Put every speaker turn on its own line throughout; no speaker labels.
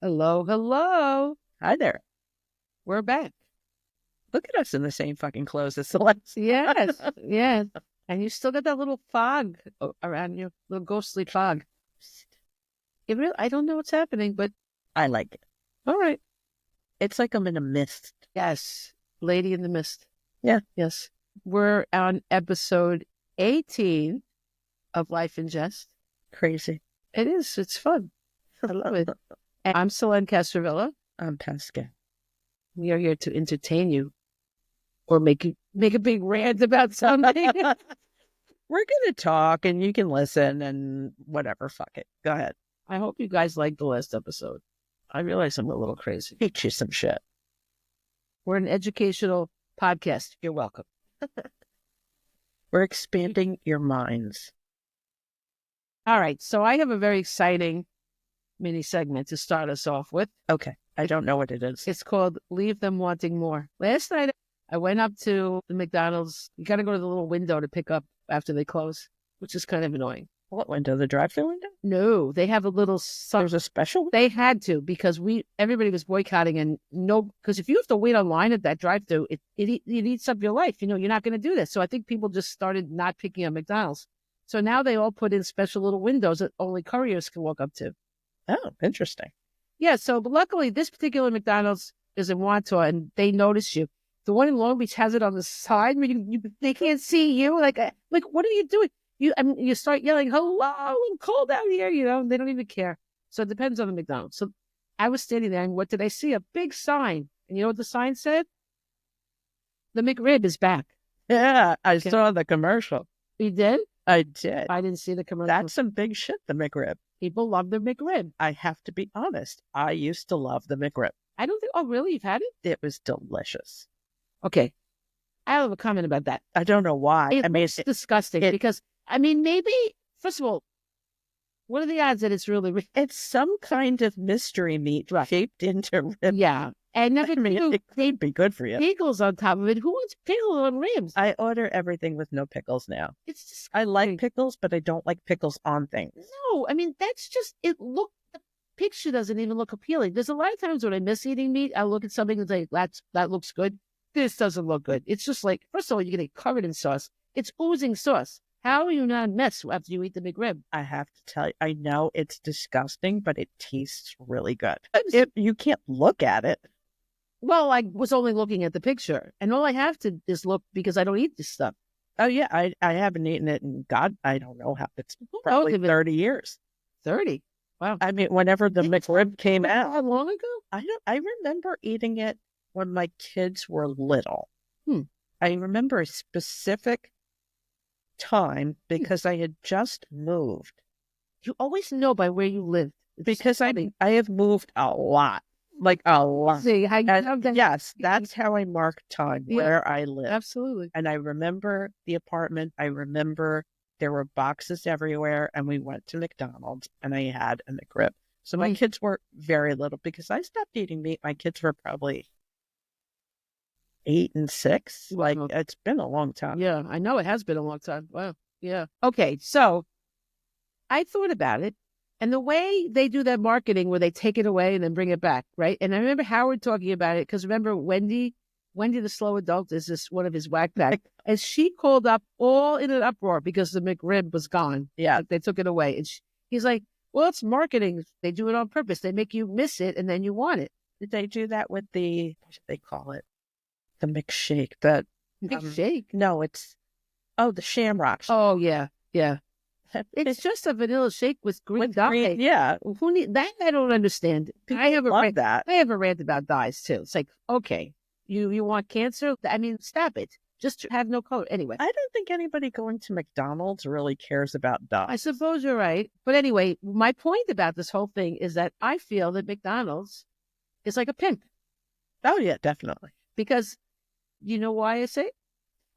Hello, hello.
Hi there.
We're back.
Look at us in the same fucking clothes as Celeste.
Yes, yes. And you still got that little fog around you, little ghostly fog. I don't know what's happening, but
I like it.
all right.
It's like I'm in a mist.
Yes, Lady in the Mist.
Yeah.
Yes. We're on episode 18 of Life in Jest.
Crazy.
It is. It's fun. I love it. And I'm Selene Castrovilla.
I'm Pascale.
We are here to entertain you or make a big rant about something.
We're going to talk and you can listen and whatever. Fuck it. Go ahead.
I hope you guys liked the last episode. I realize I'm a little crazy.
Teach you some shit.
We're an educational podcast. You're welcome.
We're expanding your minds.
All right. So I have a very exciting mini segment to start us off with.
Okay. I don't know what it is.
It's called Leave Them Wanting More. Last night, I went up to the McDonald's. You got to go to the little window to pick up after they close, which is kind of annoying.
What window? The drive-thru window?
No, they have a little.
There's a special?
They had to because everybody was boycotting and because if you have to wait online at that drive-thru, it eats up your life. You're not going to do this. So I think people just started not picking up McDonald's. So now they all put in special little windows that only couriers can walk up to.
Oh, interesting.
Yeah. So, but luckily, this particular McDonald's is in Wantagh, and they notice you. The one in Long Beach has it on the side where they can't see you. Like, what are you doing? You start yelling, "Hello, I'm cold out here." They don't even care. So it depends on the McDonald's. So I was standing there, and what did I see? A big sign. And you know what the sign said? The McRib is back.
Yeah, I saw the commercial.
You did?
I did.
I didn't see the commercial.
That's some big shit, the McRib.
People love the McRib.
I have to be honest. I used to love the McRib.
I don't think. Oh, really? You've had it?
It was delicious.
Okay. I have a comment about that.
I don't know why.
It's disgusting because, maybe, first of all, what are the odds that it's really...
It's some kind of mystery meat shaped into ribs.
Yeah. And
it could be good for you.
Pickles on top of it. Who wants pickles on ribs?
I order everything with no pickles now.
It's just...
I like pickles, but I don't like pickles on things.
No, that's just... The picture doesn't even look appealing. There's a lot of times when I miss eating meat, I look at something and say, that looks good. This doesn't look good. It's just like, first of all, you're getting covered in sauce. It's oozing sauce. How are you not mess after you eat the McRib?
I have to tell you, I know it's disgusting, but it tastes really good. You can't look at it.
Well, I was only looking at the picture, and all I have to is look because I don't eat this stuff.
Oh, yeah, I haven't eaten it in, God, I don't know how, it's probably 30 years.
30? Wow.
Whenever the McRib came out.
How long ago?
I remember eating it when my kids were little. I remember a specific time because I had just moved.
You always know by where you lived.
Because I have moved a lot. Like a lot.
See,
yes, that's how I mark time, where I live.
Absolutely.
And I remember the apartment. I remember there were boxes everywhere, and we went to McDonald's, and I had a McRib. So my kids were very little because I stopped eating meat. My kids were probably 8 and 6. Like, it's been a long time.
Yeah, I know it has been a long time. Wow. Yeah. Okay, so I thought about it, and the way they do that marketing where they take it away and then bring it back, right? And I remember Howard talking about it because remember Wendy the slow adult is this one of his whack back, and she called up all in an uproar because the McRib was gone. Yeah, they took it away, and he's like, "Well, it's marketing. They do it on purpose. They make you miss it, and then you want it."
Did they do that with what should they call it? The McShake. The
McShake?
No, it's the Shamrock.
Oh yeah. It's just a vanilla shake with green dye.
Yeah.
Who need that? I don't understand. I have a rant about dyes too. It's like, okay, you want cancer? Stop it. Just have no color. Anyway,
I don't think anybody going to McDonald's really cares about dyes.
I suppose you're right. But anyway, my point about this whole thing is that I feel that McDonald's is like a pimp.
Oh yeah, definitely.
Because you know why I say?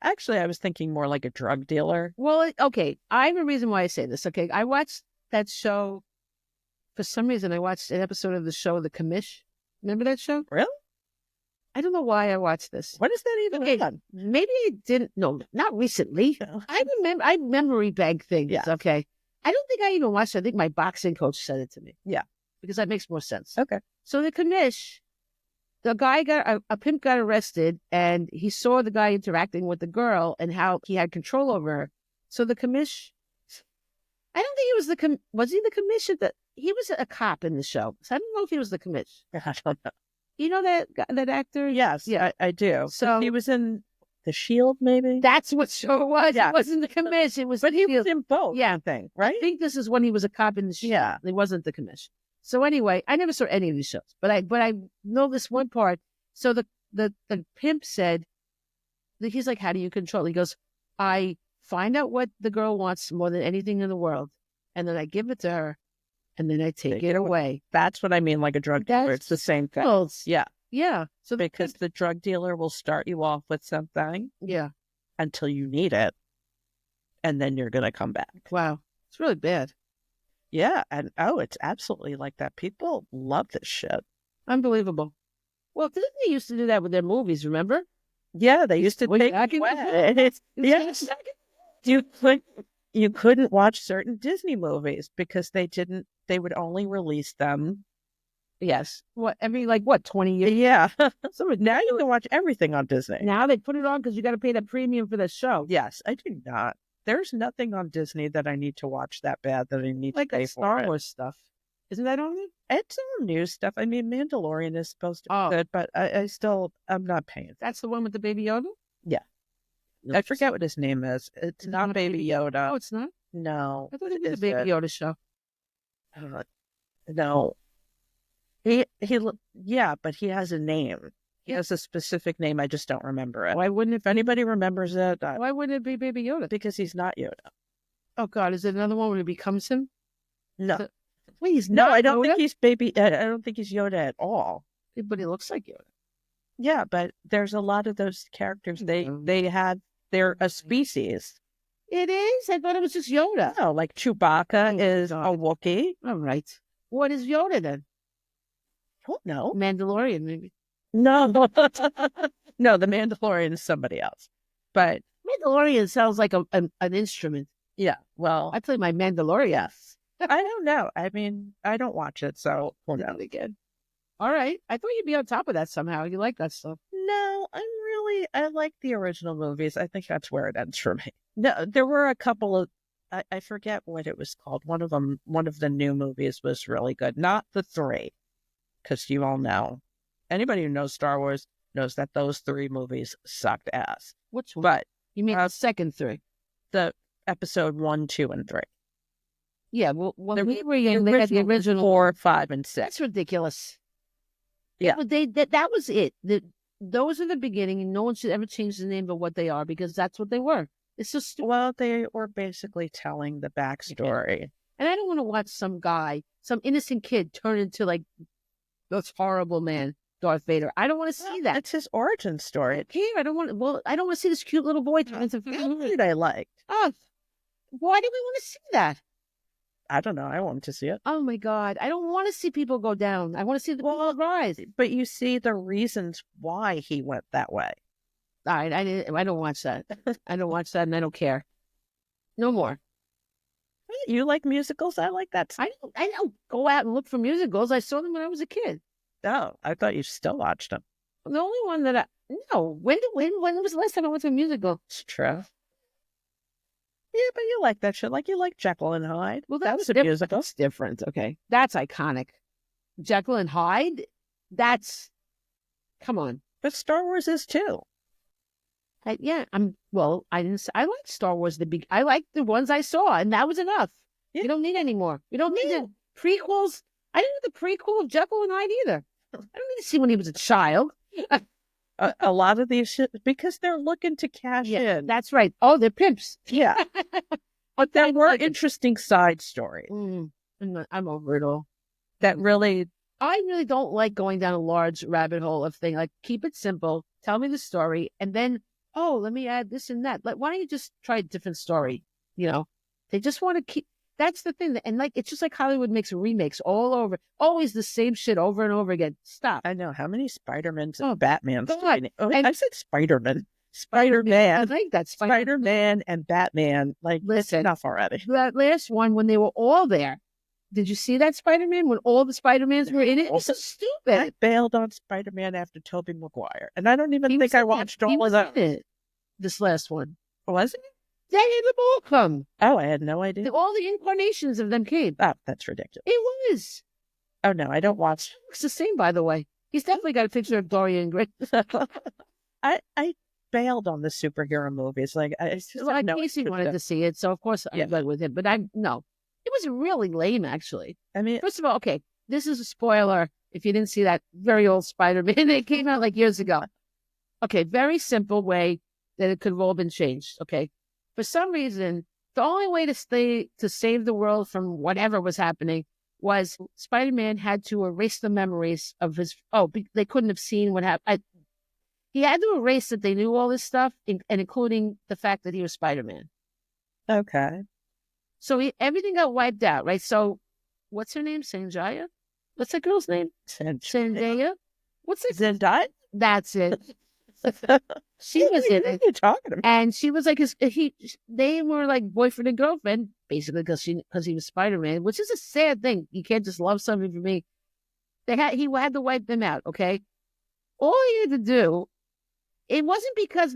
Actually, I was thinking more like a drug dealer.
Well, okay. I have a reason why I say this. Okay. I watched that show. For some reason, I watched an episode of the show, The Commish. Remember that show?
Really?
I don't know why I watched this.
What is that even on?
Maybe I didn't. No, not recently. I memory bank things. Yeah. Okay. I don't think I even watched it. I think my boxing coach said it to me.
Yeah.
Because that makes more sense.
Okay.
So the commish, a pimp got arrested, and he saw the guy interacting with the girl and how he had control over her. So the commish, I don't think he was was he the commish? He was a cop in the show. So I don't know if he was the commish.
I don't know.
You know that actor?
Yes,
Yeah.
I do.
So
he was in The Shield, maybe?
that's what show it was.
Yeah.
It wasn't the commish. It was
But
the
he
Shield.
was in both,
Yeah.
I think, right?
I think this is when he was a cop in the show.
Yeah.
It wasn't the commission. So anyway, I never saw any of these shows, but I know this one part. So the pimp said, he's like, how do you control? He goes, I find out what the girl wants more than anything in the world, and then I give it to her, and then I take it away.
That's what I mean, like a drug dealer. It's the same thing.
Yeah. Yeah. So
because the drug dealer will start you off with something.
Yeah.
Until you need it, and then you're going to come back.
Wow. It's really bad.
Yeah. And it's absolutely like that. People love this shit.
Unbelievable. Well, Disney used to do that with their movies, remember?
Yeah, they used to take away. Yes. You couldn't watch certain Disney movies because they would only release them.
Yes. What, 20 years?
Yeah. So now you can watch everything on Disney.
Now they put it on because you got to pay that premium for the show.
Yes, I do not. There's nothing on Disney that I need to watch that bad that I need to pay for.
Star Wars stuff. Isn't that on there?
It's all new stuff. I mean, Mandalorian is supposed to be good, but I'm not paying.
That's the one with the Baby Yoda?
Yeah.
No,
I forget what his name is. It's not Baby Yoda.
Oh, it's not?
No.
I thought it was a Baby Yoda show.
No. Yeah, but he has a name. He has a specific name. I just don't remember it.
Why wouldn't it?
If anybody remembers it,
why wouldn't it be Baby Yoda?
Because he's not Yoda.
Oh God, is it another one when he becomes him?
No.
Wait, he's
no.
not
I don't
Yoda?
think he's baby. I don't think he's Yoda at all.
But he looks like Yoda.
Yeah, but there's a lot of those characters. They're a species.
It is. I thought it was just Yoda.
No, like Chewbacca is a Wookiee.
All right. What is Yoda then?
I don't know.
Mandalorian, maybe.
No, no, the Mandalorian is somebody else. But
Mandalorian sounds like an instrument.
Yeah, well,
I play my Mandalorian.
Yes. I don't know. I mean, I don't watch it, so we'll know again.
All right. I thought you'd be on top of that somehow. You like that stuff.
No, I like the original movies. I think that's where it ends for me. No, there were a couple of, I forget what it was called. One of the new movies was really good. Not the three, because you all know. Anybody who knows Star Wars knows that those three movies sucked ass.
Which one?
But
you mean the second three?
The episode 1, 2, and 3.
Yeah, well, we were young, they had the original
4, 5, and 6.
That's ridiculous.
Yeah,
that was it. Those are the beginning, and no one should ever change the name of what they are because that's what they were. It's just
they were basically telling the backstory.
And I don't want to watch some innocent kid turn into like this horrible man, Darth Vader. I don't want to see that.
It's his origin story.
I don't want to see this cute little boy turn into.
That I liked.
Oh, why do we want to see that?
I don't know. I want to see it.
Oh my God. I don't want to see people go down. I want to see the people rise.
But you see the reasons why he went that way.
All right. I don't watch that. I don't watch that and I don't care. No more.
You like musicals? I like that.
I don't go out and look for musicals. I saw them when I was a kid.
Oh, I thought you still watched them.
The only one that when was the last time I went to a musical?
It's true. Yeah, but you like that shit. Like you like Jekyll and Hyde.
Well,
that was a musical.
That's different. Okay. That's iconic. Jekyll and Hyde? Come on.
But Star Wars is too.
I like Star Wars. I like the ones I saw, and that was enough. Yeah. You don't need any more. You don't need the prequels. I didn't know the prequel of Jekyll and Hyde either. I don't need to see when he was a child.
A lot of these shit, because they're looking to cash in.
That's right. Oh, they're pimps.
Yeah. But there were interesting side stories.
I'm over it all.
I
really don't like going down a large rabbit hole of thing. Like, keep it simple. Tell me the story. And then, let me add this and that. Like, why don't you just try a different story? You know, they just want to keep. That's the thing. And like, it's just like Hollywood makes remakes all over. Always the same shit over and over again. Stop.
I know. How many Spider-Mans and Batmans?
I
said Spider-Man. Spider-Man.
I like that.
Spider-Man and Batman. Like, listen, enough already.
That last one, when they were all there, Did you see that Spider-Man when all the Spider-Mans were in it? It's so
I
stupid.
bailed on Spider-Man after Tobey Maguire, and I don't even
He
think
was
I
in it.
watched
He
all
was
of
in
that.
it. This last one.
Wasn't it?
They had them all come.
Oh, I had no idea.
All the incarnations of them came.
Oh, that's ridiculous.
It was.
Oh no, I don't watch.
It's the same, by the way. He's definitely got a picture of Dorian Gray.
I bailed on the superhero movies. Like I just
Well,
have no
Casey
interest
wanted
in-
to see it, so of course I
Yeah.
went with him. But no, it was really lame, actually.
I mean,
First of all, okay, this is a spoiler. If you didn't see that very old Spider-Man, it came out like years ago. Okay, very simple way that it could have all been changed. Okay, for some reason, the only way to save the world from whatever was happening was Spider-Man had to erase the memories of his. They couldn't have seen what happened. He had to erase that they knew all this stuff, and including the fact that he was Spider-Man.
okay.
So everything got wiped out, right? So, what's her name? Sanjaya? What's that girl's name? Zendaya? What's it?
Zendaya?
That's it. She was in
What are
it.
you talking about?
And she was like, they were like boyfriend and girlfriend, basically, because he was Spider-Man, which is a sad thing. You can't just love somebody for me. He had to wipe them out, okay? All he had to do, it wasn't because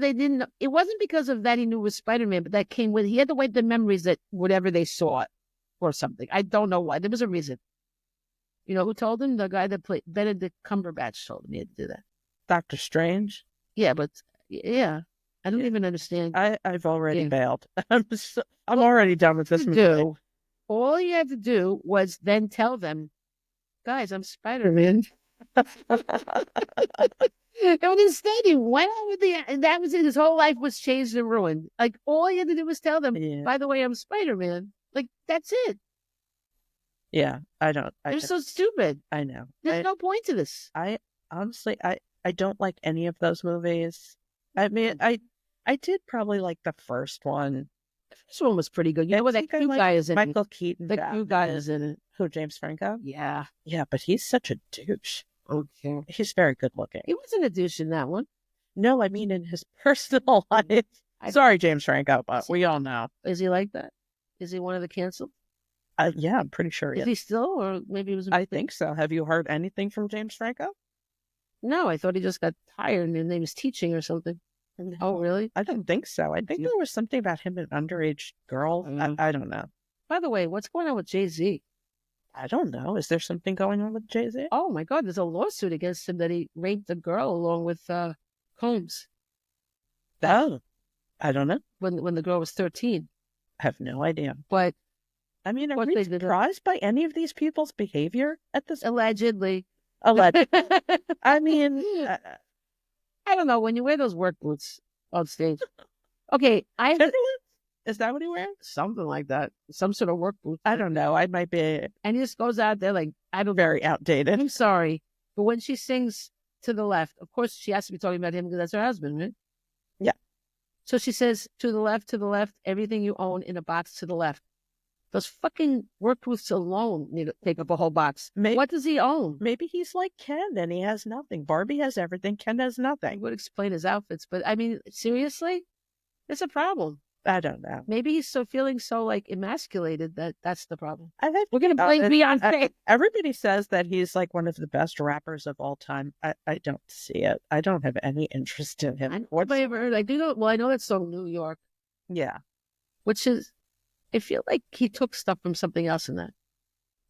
of that he knew it was Spider-Man, but that came with, he had to wipe the memories that whatever they saw or something. I don't know why. There was a reason. You know who told him? The guy that played Benedict Cumberbatch told him he had to do that.
Doctor Strange?
Yeah, but yeah, I don't even understand.
I've already bailed. I'm already done with this movie.
Do. All you had to do was then tell them, guys, I'm Spider-Man. And instead, he went on with and that was it. His whole life was changed and ruined. Like, all he had to do was tell them, by the way, I'm Spider-Man. Like, that's it.
Yeah, I don't.
They're so stupid.
I know.
There's no point to this.
Honestly, I don't like any of those movies. I mean, I did probably like the first one.
The first one was pretty good. You know what? That cute guy is in it.
Michael Keaton.
The cute guy is in it.
Who, James Franco?
Yeah.
Yeah, but he's such a douche.
Okay.
He's very good looking.
He wasn't a douche in that one.
No, I mean in his personal life. Sorry, James Franco, but we all know.
Is he like that? Is he one of the canceled?
Yeah, I'm pretty sure.
Is he still, or maybe it was?
I think so. Have you heard anything from James Franco?
No, I thought he just got tired and he was teaching or something.
No.
Oh, really?
I don't think so. I think there was something about him and underage girl. I don't know.
By the way, what's going on with Jay-Z?
I don't know. Is there something going on with Jay-Z?
Oh my God, there's a lawsuit against him that he raped a girl along with Combs.
Oh, I don't know.
When the girl was 13.
I have no idea.
But
I mean, are you surprised by any of these people's behavior at this?
Allegedly.
I mean,
I don't know. When you wear those work boots on stage. Okay,
is that what he wears?
Something like that. Some sort of work boots.
I don't know. I might be.
And he just goes out there like,
very outdated.
I'm sorry. But when she sings to the left, of course, she has to be talking about him because that's her husband, right?
Yeah.
So she says, to the left, everything you own in a box to the left. Those fucking work boots alone need to take up a whole box. What does he own?
Maybe he's like Ken and he has nothing. Barbie has everything. Ken has nothing.
I would explain his outfits, but I mean, seriously? It's a problem.
I don't know.
Maybe he's feeling so like emasculated that's the problem.
We're
going to blame Beyonce.
Everybody says that he's like one of the best rappers of all time. I don't see it. I don't have any interest in him.
I do know. Well, I know that song New York.
Yeah.
Which is, I feel like he took stuff from something else in that.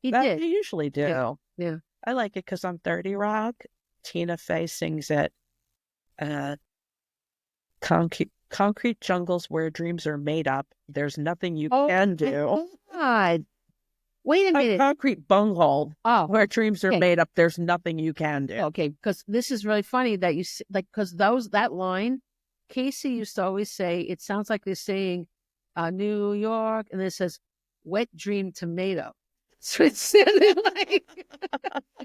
He did.
He usually do.
Yeah.
I like it because on 30 Rock, Tina Fey sings it. Concrete jungles where dreams are made up. There's nothing you can do.
Oh, God. Wait a minute.
Concrete bunghole where dreams are made up. There's nothing you can do.
Okay, because this is really funny that you, like, because that line, Casey used to always say, it sounds like they're saying New York, and then it says wet dream tomato. So it sounded like,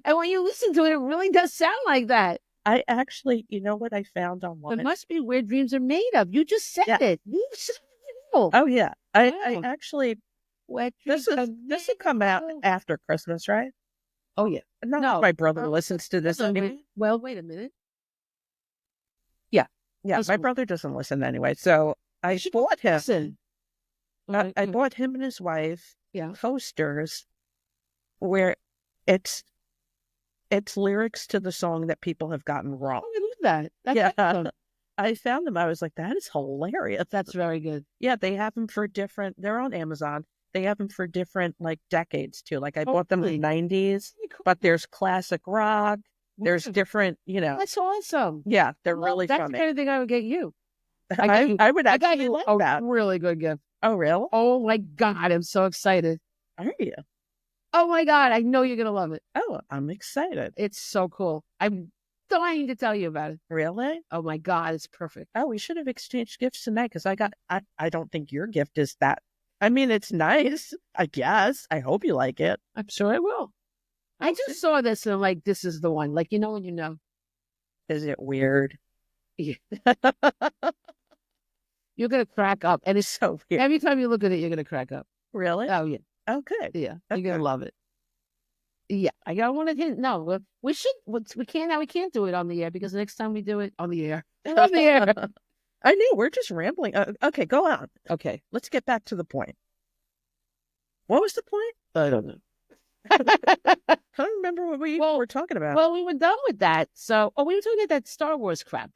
and when you listen to it, it really does sound like that.
I actually, you know what I found online?
It must be where dreams are made of. You just said it. You said it.
Oh, yeah. I actually, this will come out after Christmas, right?
Oh, yeah.
No, my brother listens to this anyway.
Well, wait a minute.
Yeah. My brother doesn't listen anyway. So I bought him.
Listen.
I bought him and his wife posters where it's lyrics to the song that people have gotten wrong.
Oh, I love that. That's
Yeah.
awesome.
I found them. I was like, that is hilarious.
That's very good.
Yeah, they have them for different, they're on Amazon. They have them for different like decades too. Like I bought them in the 90s, but there's classic rock. There's different,
That's awesome.
yeah, they're really
That's
funny.
the kind of thing I would get you.
I would
I got
actually
you
like
a
that.
really good gift.
Oh, really?
Oh my God, I'm so excited.
Are you?
Oh my God, I know you're gonna love it.
Oh, I'm excited.
It's so cool. I'm dying to tell you about it.
Really?
Oh my God, it's perfect.
Oh, we should have exchanged gifts tonight because I don't think your gift is that. I mean, it's nice, I guess. I hope you like it.
I'm sure I will. I just saw this and I'm like, this is the one. Like, when you know.
Is it weird?
Yeah. You're gonna crack up. And it's
So weird.
every time you look at it, you're gonna crack up.
Really?
Oh yeah.
Oh, good.
Yeah.
Okay.
You're gonna love it. Yeah. I got one of his. No, we should. We can't do it on the air because the next time we do it on the air. On the air.
I know. We're just rambling. Okay, go on.
Okay.
Let's get back to the point. What was the point?
I don't know.
I don't remember what we were talking about.
Well, we were done with that. So, we were talking about that Star Wars crap.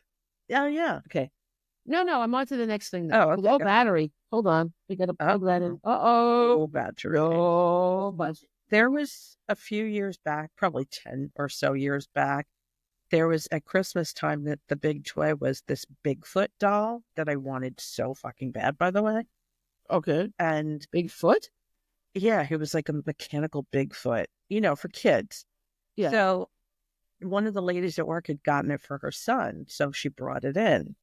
Oh, yeah.
Okay. No, I'm on to the next thing now.
Oh, okay.
Low battery. Hold on. We got to plug that in.
Low battery.
Oh, but
there was a few years back, probably 10 or so years back, there was at Christmas time that the big toy was this Bigfoot doll that I wanted so fucking bad, by the way.
Okay.
And
Bigfoot?
Yeah, he was like a mechanical Bigfoot, for kids.
Yeah.
So one of the ladies at work had gotten it for her son, so she brought it in.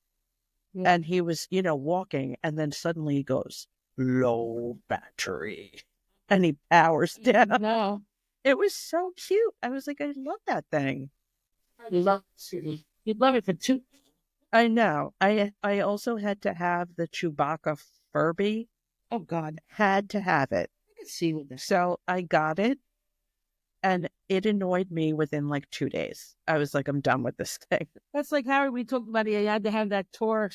Yeah. And he was, walking, and then suddenly he goes, low battery. And he powers down.
No.
It was so cute. I was like, I love that thing.
You'd love it for two.
I know. I also had to have the Chewbacca Furby.
Oh, God.
Had to have it.
I can see with this.
So I got it, and it annoyed me within like 2 days. I was like, I'm done with this thing.
That's like Harry, we talked about it. He had to have that toy,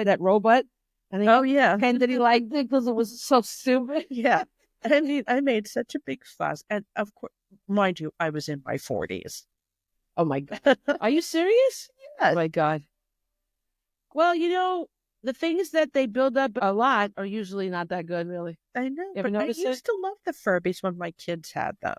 that robot. And
yeah.
And did he like it because it was so stupid?
Yeah. I mean, I made such a big fuss. And of course, mind you, I was in my 40s.
Oh, my God. Are you serious?
Yes.
Oh, my God. Well, the things that they build up a lot are usually not that good, really.
I know,
but
I used to love the Furbies when my kids had them.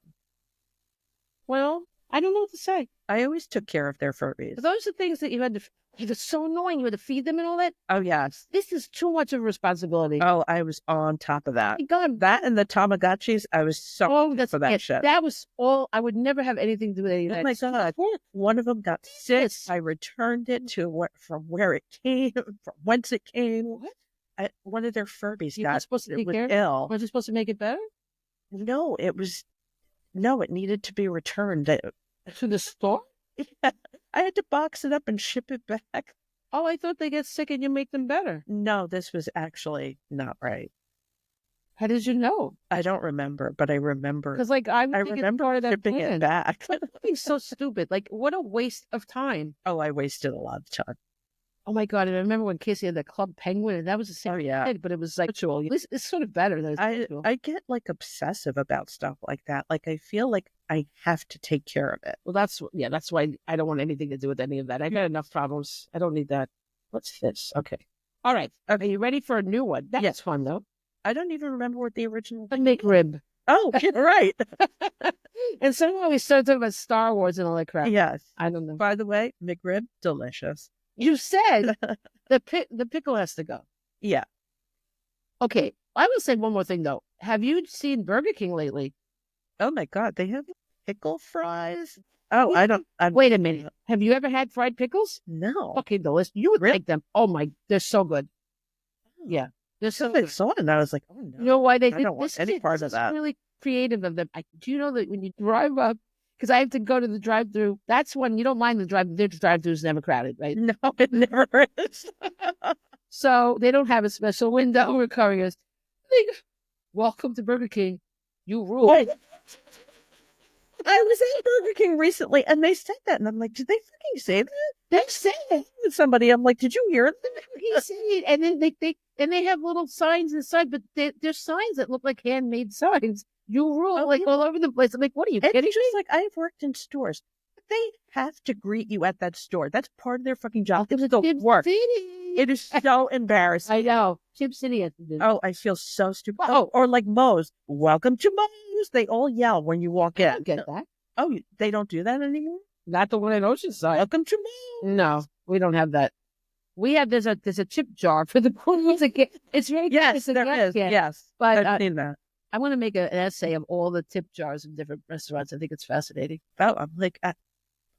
Well, I don't know what to say.
I always took care of their Furbies.
But those are things that you had to... It was so annoying. You had to feed them and all that.
Oh, yes.
This is too much of a responsibility.
Oh, I was on top of that.
My God.
That and the Tamagotchis, I was so for that shit.
That was all... I would never have anything to do with any of that.
Oh, my God. One of them got sick. I returned it to from where it came, from whence it came.
What?
One of their Furbies
you
got
supposed to take care
ill.
Was it supposed to make it better?
No, it needed to be returned.
To the store?
Yeah. I had to box it up and ship it back.
Oh, I thought they get sick and you make them better.
No, this was actually not right.
How did you know?
I don't remember, but I remember.
Because, I remember
part of that shipping
plan.
it back.
It's so stupid. What a waste of time.
Oh, I wasted a lot of time.
Oh, my God. And I remember when Casey had the Club Penguin, and that was the same thing, but it was like ritual. It's sort of better than
I get obsessive about stuff like that. I feel like I have to take care of it.
Well, that's why I don't want anything to do with any of that. I got enough problems. I don't need that. What's this? Okay. All right. Are you ready for a new one? That's fun, though.
I don't even remember what the original
McRib.
Oh, you're right.
And somehow we started talking about Star Wars and all that crap.
Yes.
I don't know.
By the way, McRib, delicious.
You said the pickle has to go.
Yeah.
Okay. I will say one more thing, though. Have you seen Burger King lately?
Oh, my God. They have pickle fries? Oh, I don't.
Wait a minute. Have you ever had fried pickles?
No.
Fucking delicious. You would like them. Oh, my. They're so good. Yeah. They're so good.
I saw it and I was like, oh, no.
You know why they did
I don't want any part of that.
Really creative of them. Do you know that when you drive up, because I have to go to the drive-thru, that's when you don't mind the drive-thru. Their drive-thru is never crowded, right?
No, it never is.
So they don't have a special window where couriers. Welcome to Burger King. You rule.
Wait. I was at Burger King recently and they said that. And I'm like, did they fucking say that?
They said it
with somebody. I'm like, did you hear it?
He said it. And then they have little signs inside, but they're signs that look like handmade signs. You rule
Oh,
like
yeah.
all over the place. I'm like, what are you kidding
It's just
me?
like I've worked in stores. They have to greet you at that store. That's part of their fucking job. It was the
Chip
work.
City.
It is so embarrassing.
I know. Chip City has to do.
Oh, I feel so stupid.
Well,
Or like Moe's. Welcome to Moe's. They all yell when you walk
I
in.
don't get that.
Oh, they don't do that anymore?
Not the one in Oceanside.
Welcome to Moe's.
No, we don't have that. We have there's a chip jar for the corners again. It's very
Yes,
nice.
there is. Yes.
But
I've seen that.
I want to make an essay of all the tip jars in different restaurants. I think it's fascinating.
Oh, I'm like,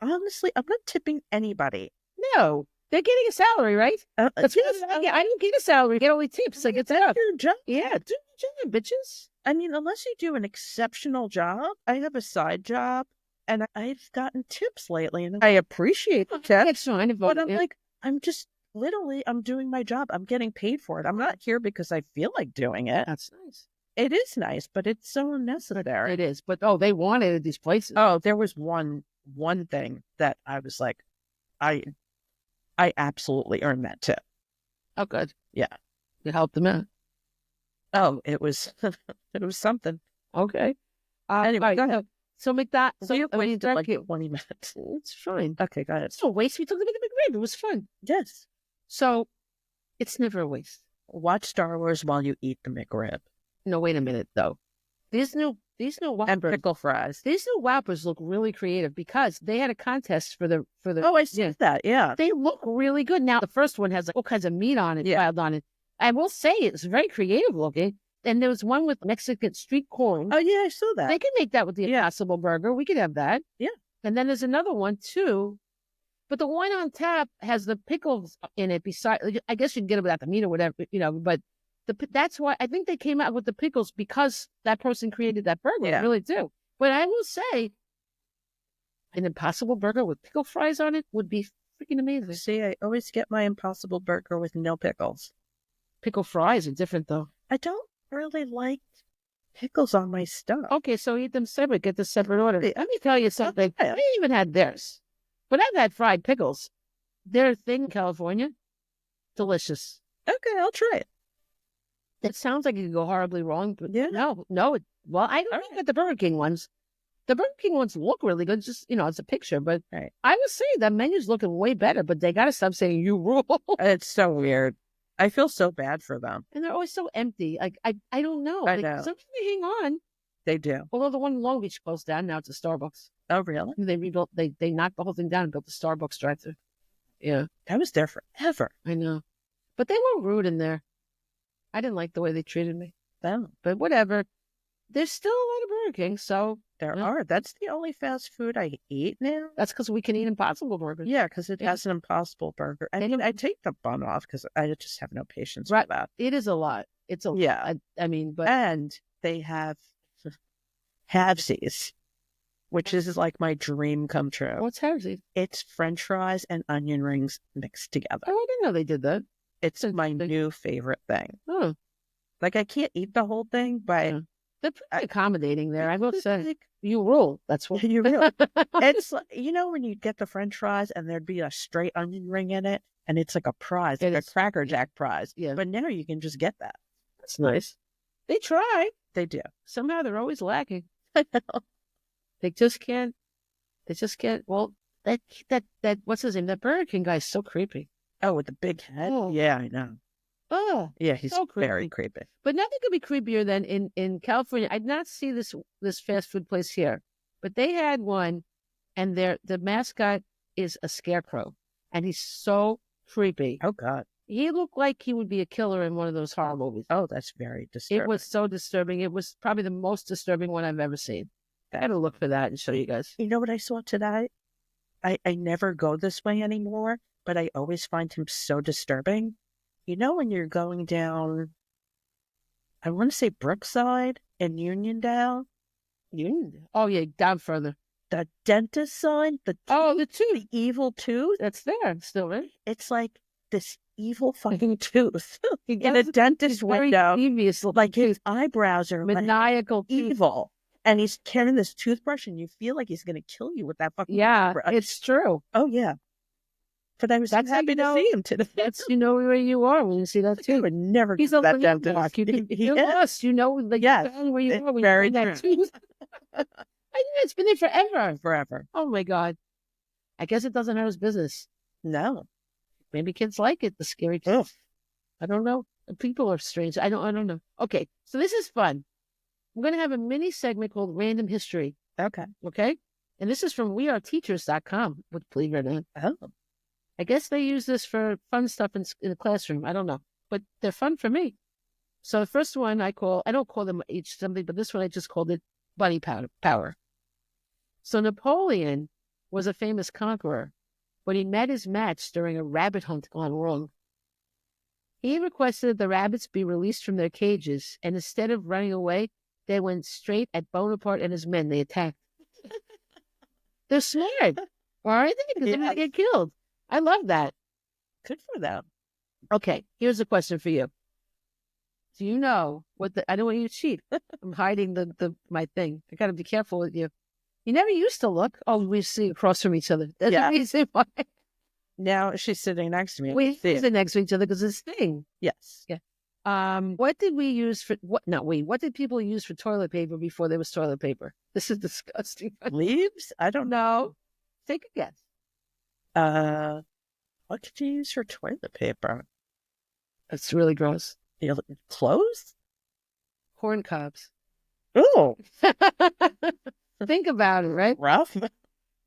honestly, I'm not tipping anybody.
No, they're getting a salary, right? That's
yes,
what I don't get a salary. I get only tips. I get
that's
that.
your job.
Yeah, do your job, bitches.
I mean, unless you do an exceptional job, I have a side job, and I've gotten tips lately, and I appreciate the tips.
That's fine.
But I'm like, I'm just literally, I'm doing my job. I'm getting paid for it. I'm not here because I feel like doing it.
That's nice.
It is nice, but it's so unnecessary.
It is. But they want it at these places.
Oh, there was one thing that I was like, I absolutely earned that tip.
Oh, good.
Yeah.
You helped them out.
Oh, it was it was something.
Okay.
Anyway,
right,
go ahead.
So McDonald.
So you wasted like
Turkey.
20 minutes.
It's fine.
Okay, go ahead.
It's no waste. We talked about the McRib. It was fun.
Yes.
So it's never a waste.
Watch Star Wars while you eat the McRib.
No, wait a minute though. These new
And
Whoppers.
pickle fries.
These new Whoppers look really creative because they had a contest for the.
Oh, I see that. Yeah.
They look really good. Now the first one has like all kinds of meat on it, piled on it. I will say it's very creative looking. And there was one with Mexican street corn.
Oh, yeah, I saw that.
They can make that with the Impossible Burger. We could have that.
Yeah.
And then there's another one too. But the one on tap has the pickles in it. Beside, I guess you can get it without the meat or whatever, But that's why I think they came out with the pickles because that person created that burger.
Yeah.
I really do. But I will say, an Impossible Burger with pickle fries on it would be freaking amazing.
See, I always get my Impossible Burger with no pickles.
Pickle fries are different though.
I don't really like pickles on my stuff.
Okay, so eat them separate. Get the separate order. Let me tell you something.
Okay.
I even had theirs, but I've had fried pickles. They're a thing in California. Delicious.
Okay, I'll try it.
It sounds like it could go horribly wrong, but
Yeah.
no. Well, I don't know about the Burger King ones. The Burger King ones look really good. Just, it's a picture, but
Right.
I would say the menu's looking way better, but they got to stop saying you rule.
It's so weird. I feel so bad for them.
And they're always so empty. Like, I don't know.
I
Like,
know.
sometimes they hang on.
They do.
Although the one in Long Beach closed down, now it's a Starbucks.
Oh, really?
They rebuilt, they knocked the whole thing down and built the Starbucks drive-thru. Yeah,
I was there forever.
I know. But they were rude in there. I didn't like the way they treated me.
Oh,
But whatever. There's still a lot of Burger King, so
there
Yeah.
are. That's the only fast food I eat now.
that's because we can eat Impossible Burgers.
Yeah, because it
Yeah.
has an Impossible Burger. I
They
mean,
don't-
I take the bun off because I just have no patience
Right.
for that.
It is a lot. It's a lot.
Yeah.
I mean, but
And they have halvesies, which is like my dream come true.
what's Harry's?
It's French fries and onion rings mixed together.
Oh, I didn't know they did that.
It's my
interesting.
new favorite thing.
Oh,
Like, I can't eat the whole thing, but
Yeah. they're pretty accommodating there. I will
it's
say,
like,
you rule. That's what
you really. It's like, when you get the French fries and there'd be a straight onion ring in it, and it's like a prize,
It
like
is.
a Cracker Jack prize.
Yeah.
But now you can just get that.
That's nice. They try.
They do.
Somehow they're always lacking. They just can't. Well, that what's his name? That Burger King guy's so creepy.
Oh, with the big head?
Oh.
Yeah, I know.
Oh,
Yeah, he's
So
very creepy.
but nothing could be creepier than in California. I did not see this fast food place here, but they had one, and the mascot is a scarecrow, and he's so creepy.
Oh, God.
He looked like he would be a killer in one of those horror movies.
Oh, that's very disturbing.
It was so disturbing. It was probably the most disturbing one I've ever seen. I had to look for that and show you guys.
You know what I saw today? I never go this way anymore, but I always find him so disturbing. You know when you're going down, I want to say Brookside and Uniondale,
Oh yeah, down further.
the dentist sign, the
tooth.
evil tooth,
That's there still, right?
it's like this evil fucking tooth
He
in a
does-
dentist
he's very
window.
devious looking
Like his
tooth.
eyebrows are like
Maniacal tooth.
evil. And he's carrying this toothbrush and you feel like he's going to kill you with that fucking
Yeah,
toothbrush.
it's true.
Oh, yeah. But I was so
That's how
happy
you
to
know-
see him today.
That's where you are when you see that
I
too.
would never
He's
get
a
that dentist.
landmark. You're
Yeah.
lost. You know, like
Yes,
you found where you
it's
are when
very
you find that
true.
tooth. I know it's been there forever.
Forever.
Oh my God. I guess it doesn't hurt his business.
No.
Maybe kids like it, the scary
Ugh.
teeth. I don't know. People are strange. I don't know. Okay, so this is fun. I'm going to have a mini segment called Random History.
Okay.
Okay? And this is from weareteachers.com, believe it or not.
Oh.
I guess they use this for fun stuff in the classroom. I don't know. But they're fun for me. So the first one I don't call them each something, but this one I just called it bunny power. So Napoleon was a famous conqueror, but he met his match during a rabbit hunt gone wrong. He requested that the rabbits be released from their cages, and instead of running away, they went straight at Bonaparte and his men. They attacked. They're smart, aren't they? Because they're going to get killed. I love that.
Good for them.
Okay, here's a question for you. Do you know I don't want you to cheat. I'm hiding my thing. I got to be careful with you. You never used to look. Oh, we see across from each other. That's the reason why.
Now she's sitting next to me.
We sit next to each other because this thing.
Yes.
Yeah. What did we use for what did people use for toilet paper before there was toilet paper? This is disgusting.
Leaves? I don't know.
Take a guess.
What did you use for toilet paper?
That's really gross.
Clothes?
Corn cobs.
Oh.
Think about it, right?
Rough?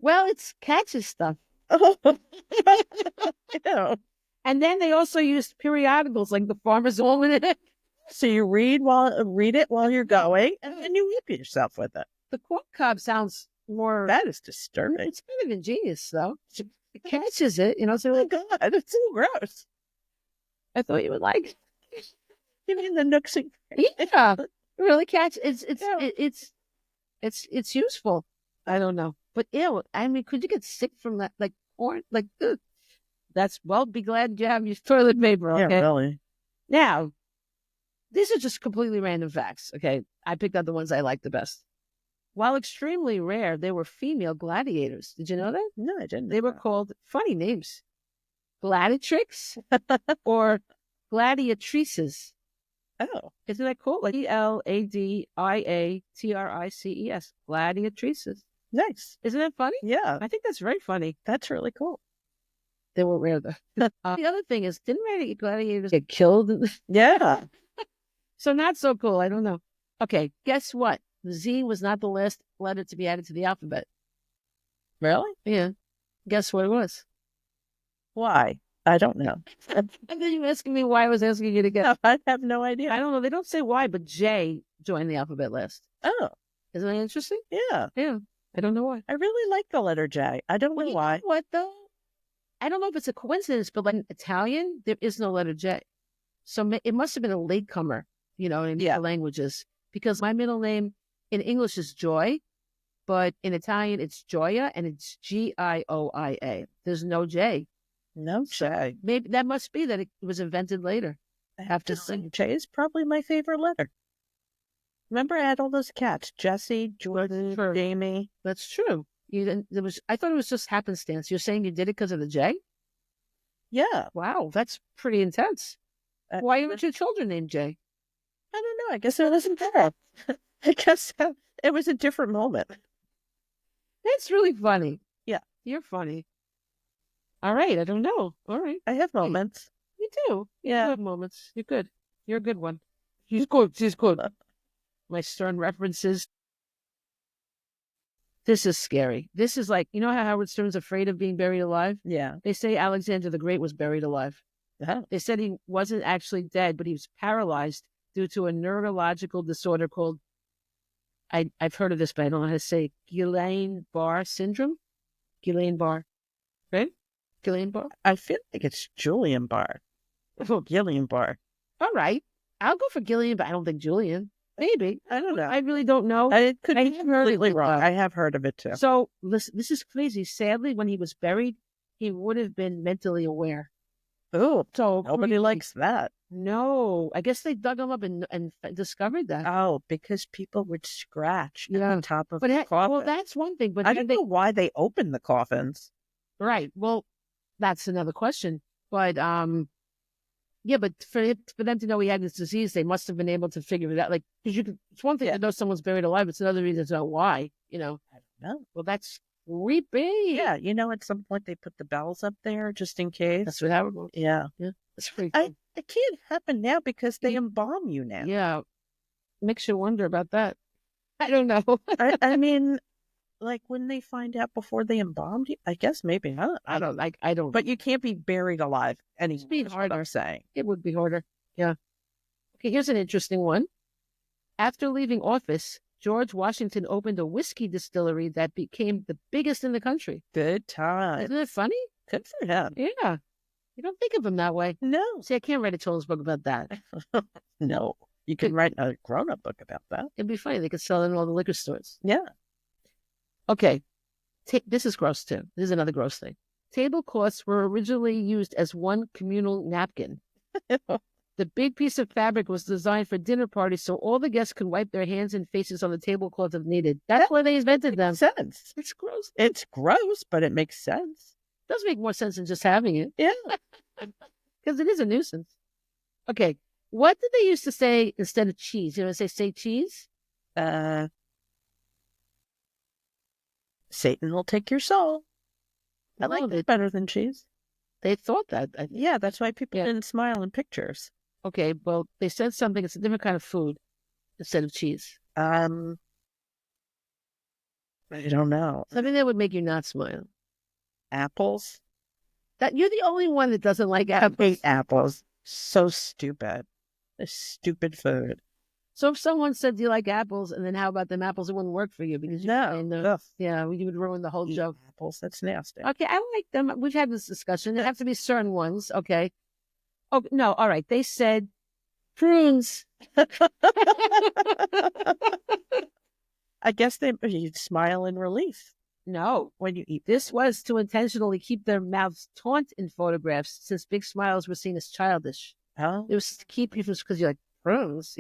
Well, it's catches stuff.
Oh. Yeah.
And then they also used periodicals like the Farmer's Almanac.
So you read it while you're going, and then you whip yourself with it.
The corn cob sounds more.
That is disturbing.
It's kind of ingenious, though. It catches it, So
Oh my God, it's so gross.
I thought you would like it.
You mean the nooks and
Yeah, really catch. It's useful. I don't know, but ew. I mean, could you get sick from that? Like corn, like ugh. Be glad you have your toilet paper. Okay,
yeah, really.
Now, these are just completely random facts. Okay, I picked out the ones I like the best. While extremely rare, they were female gladiators. Did you know that?
No, I didn't.
They were called funny names, gladiatrix or gladiatrices.
Oh,
isn't that cool? Like gladiatrices, gladiatrices.
Nice.
Isn't that funny?
Yeah,
I think that's very funny.
that's really cool.
They were rare though. The other thing is, didn't gladiators get killed?
Yeah.
So not so cool. I don't know. Okay, guess what? The Z was not the last letter to be added to the alphabet.
Really?
Yeah. Guess what it was?
Why? I don't know.
And then you asking me why I was asking you to guess.
I have no idea.
I don't know. They don't say why, but J joined the alphabet list.
Oh,
Isn't that interesting?
yeah.
Yeah. I don't know why.
I really like the letter J. I don't know why.
You know what though? I don't know if it's a coincidence, but like in Italian, there is no letter J. So it must have been a latecomer, in the languages. Because my middle name in English is Joy, but in Italian it's Gioia, and it's Gioia. There's no J.
No J.
Maybe that must be that it was invented later.
I have to say, J is probably my favorite letter. Remember, I had all those cats: Jessie, Jordan, Jamie.
That's true. I thought it was just happenstance. You're saying you did it because of the J?
Yeah.
Wow, that's pretty intense. Why aren't your children named J?
I don't know. I guess it wasn't there. I guess it was a different moment.
That's really funny.
Yeah.
You're funny. All right. I don't know. All right.
I have moments.
You do.
Yeah.
You have moments. You're good. You're a good one. She's good. She's good. My stern references. This is scary. This is like, how Howard Stern's afraid of being buried alive?
Yeah.
They say Alexander the Great was buried alive.
Uh-huh.
They said he wasn't actually dead, but he was paralyzed due to a neurological disorder called, I've heard of this, but I don't know how to say it, Guillain-Barre syndrome? Guillain-Barre. Right? Guillain-Barre?
I feel like it's Julian Barr. Oh, Gillian Barr.
All right. I'll go for Gillian, but I don't think Julian. Maybe.
I don't know.
I really don't know.
It could be
have heard
completely
it.
wrong. I have heard of it too.
So, listen, this is crazy. Sadly, when he was buried, he would have been mentally aware.
Oh,
so
nobody
creepy.
likes that.
No, I guess they dug him up and discovered that.
Oh, because people would scratch at the top of the coffin.
Well, that's one thing. But
I don't know why they opened the coffins.
Right. Well, that's another question. But yeah, but for them to know he had this disease, they must have been able to figure it out. Like, because it's one thing to know someone's buried alive; it's another reason to know why.
I don't know.
Well, that's creepy.
Yeah, at some point they put the bells up there just in case.
That's what happened.
Yeah,
that's pretty cool.
It can't happen now because they embalm you now.
Yeah, makes you wonder about that. I don't know.
I mean, like when they find out before they embalmed you, I guess maybe not.
I don't.
But you can't be buried alive. And
it'd be harder.
What I'm saying.
It would be harder. Yeah. Okay, here's an interesting one. After leaving office, George Washington opened a whiskey distillery that became the biggest in the country.
Good time.
Isn't it funny?
Good for him.
Yeah. You don't think of him that way.
No.
See, I can't write a children's book about that.
No. You could write a grown-up book about that.
It'd be funny. They could sell it in all the liquor stores.
Yeah.
Okay. This is gross, too. This is another gross thing. Tablecloths were originally used as one communal napkin. The big piece of fabric was designed for dinner parties so all the guests could wipe their hands and faces on the tablecloth if needed. That's why they invented them.
Makes sense.
It's gross.
It's gross, but it makes sense.
It does make more sense than just having it.
Yeah.
Because it is a nuisance. Okay. What did they used to say instead of cheese? You know, say cheese?
Satan will take your soul. I like that better than cheese.
They thought that.
Yeah, that's why people didn't smile in pictures.
Okay, well, they said something. It's a different kind of food instead of cheese.
I don't know.
Something that would make you not smile.
Apples?
That you're the only one that doesn't like apples.
I hate apples. So stupid. It's stupid food.
So if someone said, do you like apples? And then how about them apples? It wouldn't work for you because you would ruin the whole joke.
Apples, that's nasty.
Okay, I like them. We've had this discussion. There have to be certain ones. Okay. Oh, no. All right. They said prunes.
I guess you'd smile in relief.
No.
When you eat.
This was to intentionally keep their mouths taut in photographs since big smiles were seen as childish.
Oh.
It was to keep people because you're like, prunes,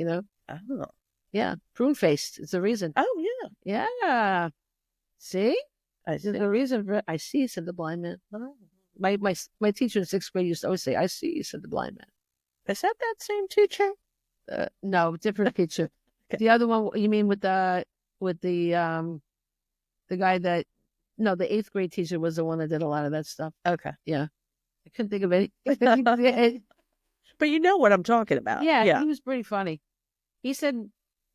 Oh.
Yeah. Prune faced. It's a reason.
Oh,
yeah. Yeah. See?
I see.
There's a reason for it. I see, said the blind man. Oh. My teacher in 6th grade used to always say, I see, said the blind man.
Is that same teacher?
No, different teacher. Okay. The other one, you mean with the guy that, no, the 8th grade teacher was the one that did a lot of that stuff.
Okay.
Yeah. I couldn't think of any.
But you know what I'm talking about.
Yeah. He was pretty funny. He said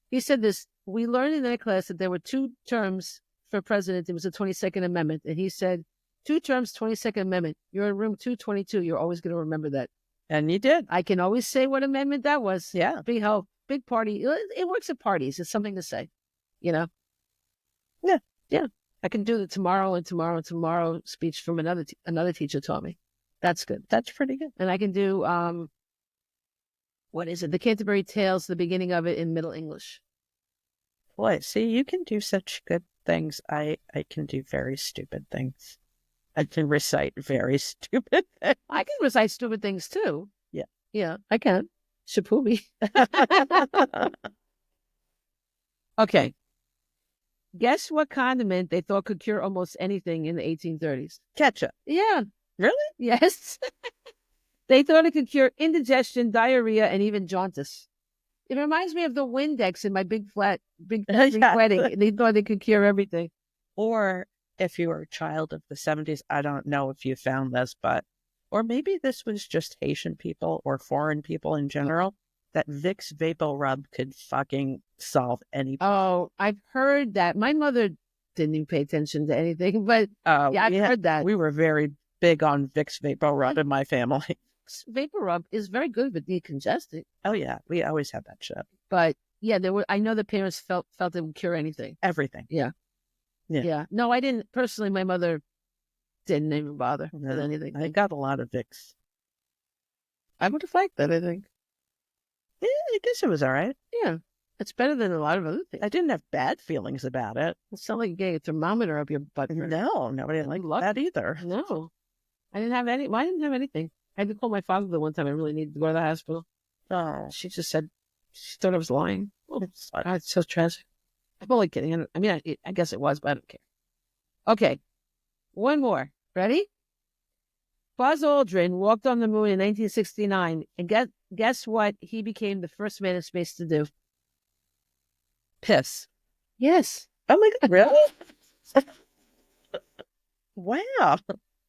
this, we learned in that class that there were 2 terms for president. It was the 22nd Amendment. And he said, 2 terms, 22nd Amendment. You're in room 222. You're always going to remember that. And you did. I can always say what amendment that was. Yeah. Big help. Big party. It works at parties. It's something to say, Yeah. Yeah. I can do the tomorrow and tomorrow and tomorrow speech from another teacher taught me. That's good. That's pretty good. And I can do, what is it? The Canterbury Tales, the beginning of it in Middle English.
Boy, see, you can do such good things. I can do very stupid things. I can recite very stupid things.
I can recite stupid things too.
Yeah.
Yeah, I can. Shapoobie. Okay. Guess what condiment they thought could cure almost anything in the 1830s?
Ketchup.
Yeah.
Really?
Yes. They thought it could cure indigestion, diarrhea, and even jaundice. It reminds me of the Windex in my big wedding. They thought it could cure everything.
Or if you were a child of the 70s, I don't know if you found this, or maybe this was just Haitian people or foreign people in general, that Vicks Vapor Rub could fucking solve any problem.
Oh, I've heard that. My mother didn't even pay attention to anything, but I've heard that.
We were very big on Vicks Vapor Rub in my family.
Vapor Rub is very good with decongesting.
Oh yeah, we always had that shit.
But yeah, I know the parents felt it would cure anything.
Everything.
Yeah. No, I didn't personally. My mother didn't even bother with anything.
I got a lot of Vicks.
I would have liked that. I think.
Yeah, I guess it was all right.
Yeah, it's better than a lot of other things.
I didn't have bad feelings about it.
It's not like getting a thermometer up your butt.
No, nobody liked that either.
No, I didn't have any. Well, I didn't have anything. I had to call my father the one time I really needed to go to the hospital.
Oh.
She just said she thought I was lying. Oh, God, it's so tragic. I'm only kidding. I mean, I guess it was, but I don't care. Okay, one more. Ready? Buzz Aldrin walked on the moon in 1969, and guess what? He became the first man in space to do.
Piss.
Yes.
Oh my God, really? Wow.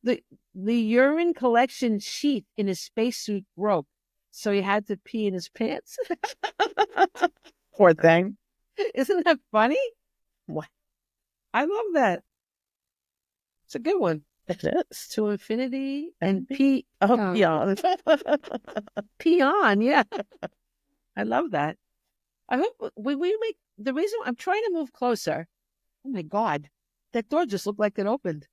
The urine collection sheath in his spacesuit broke, so he had to pee in his pants.
Poor thing.
Isn't that funny?
What?
I love that. It's a good one.
It is.
To infinity and pee.
Oh, beyond.
Pee on, yeah. I love that. I hope we make the reason I'm trying to move closer. Oh my God, that door just looked like it opened.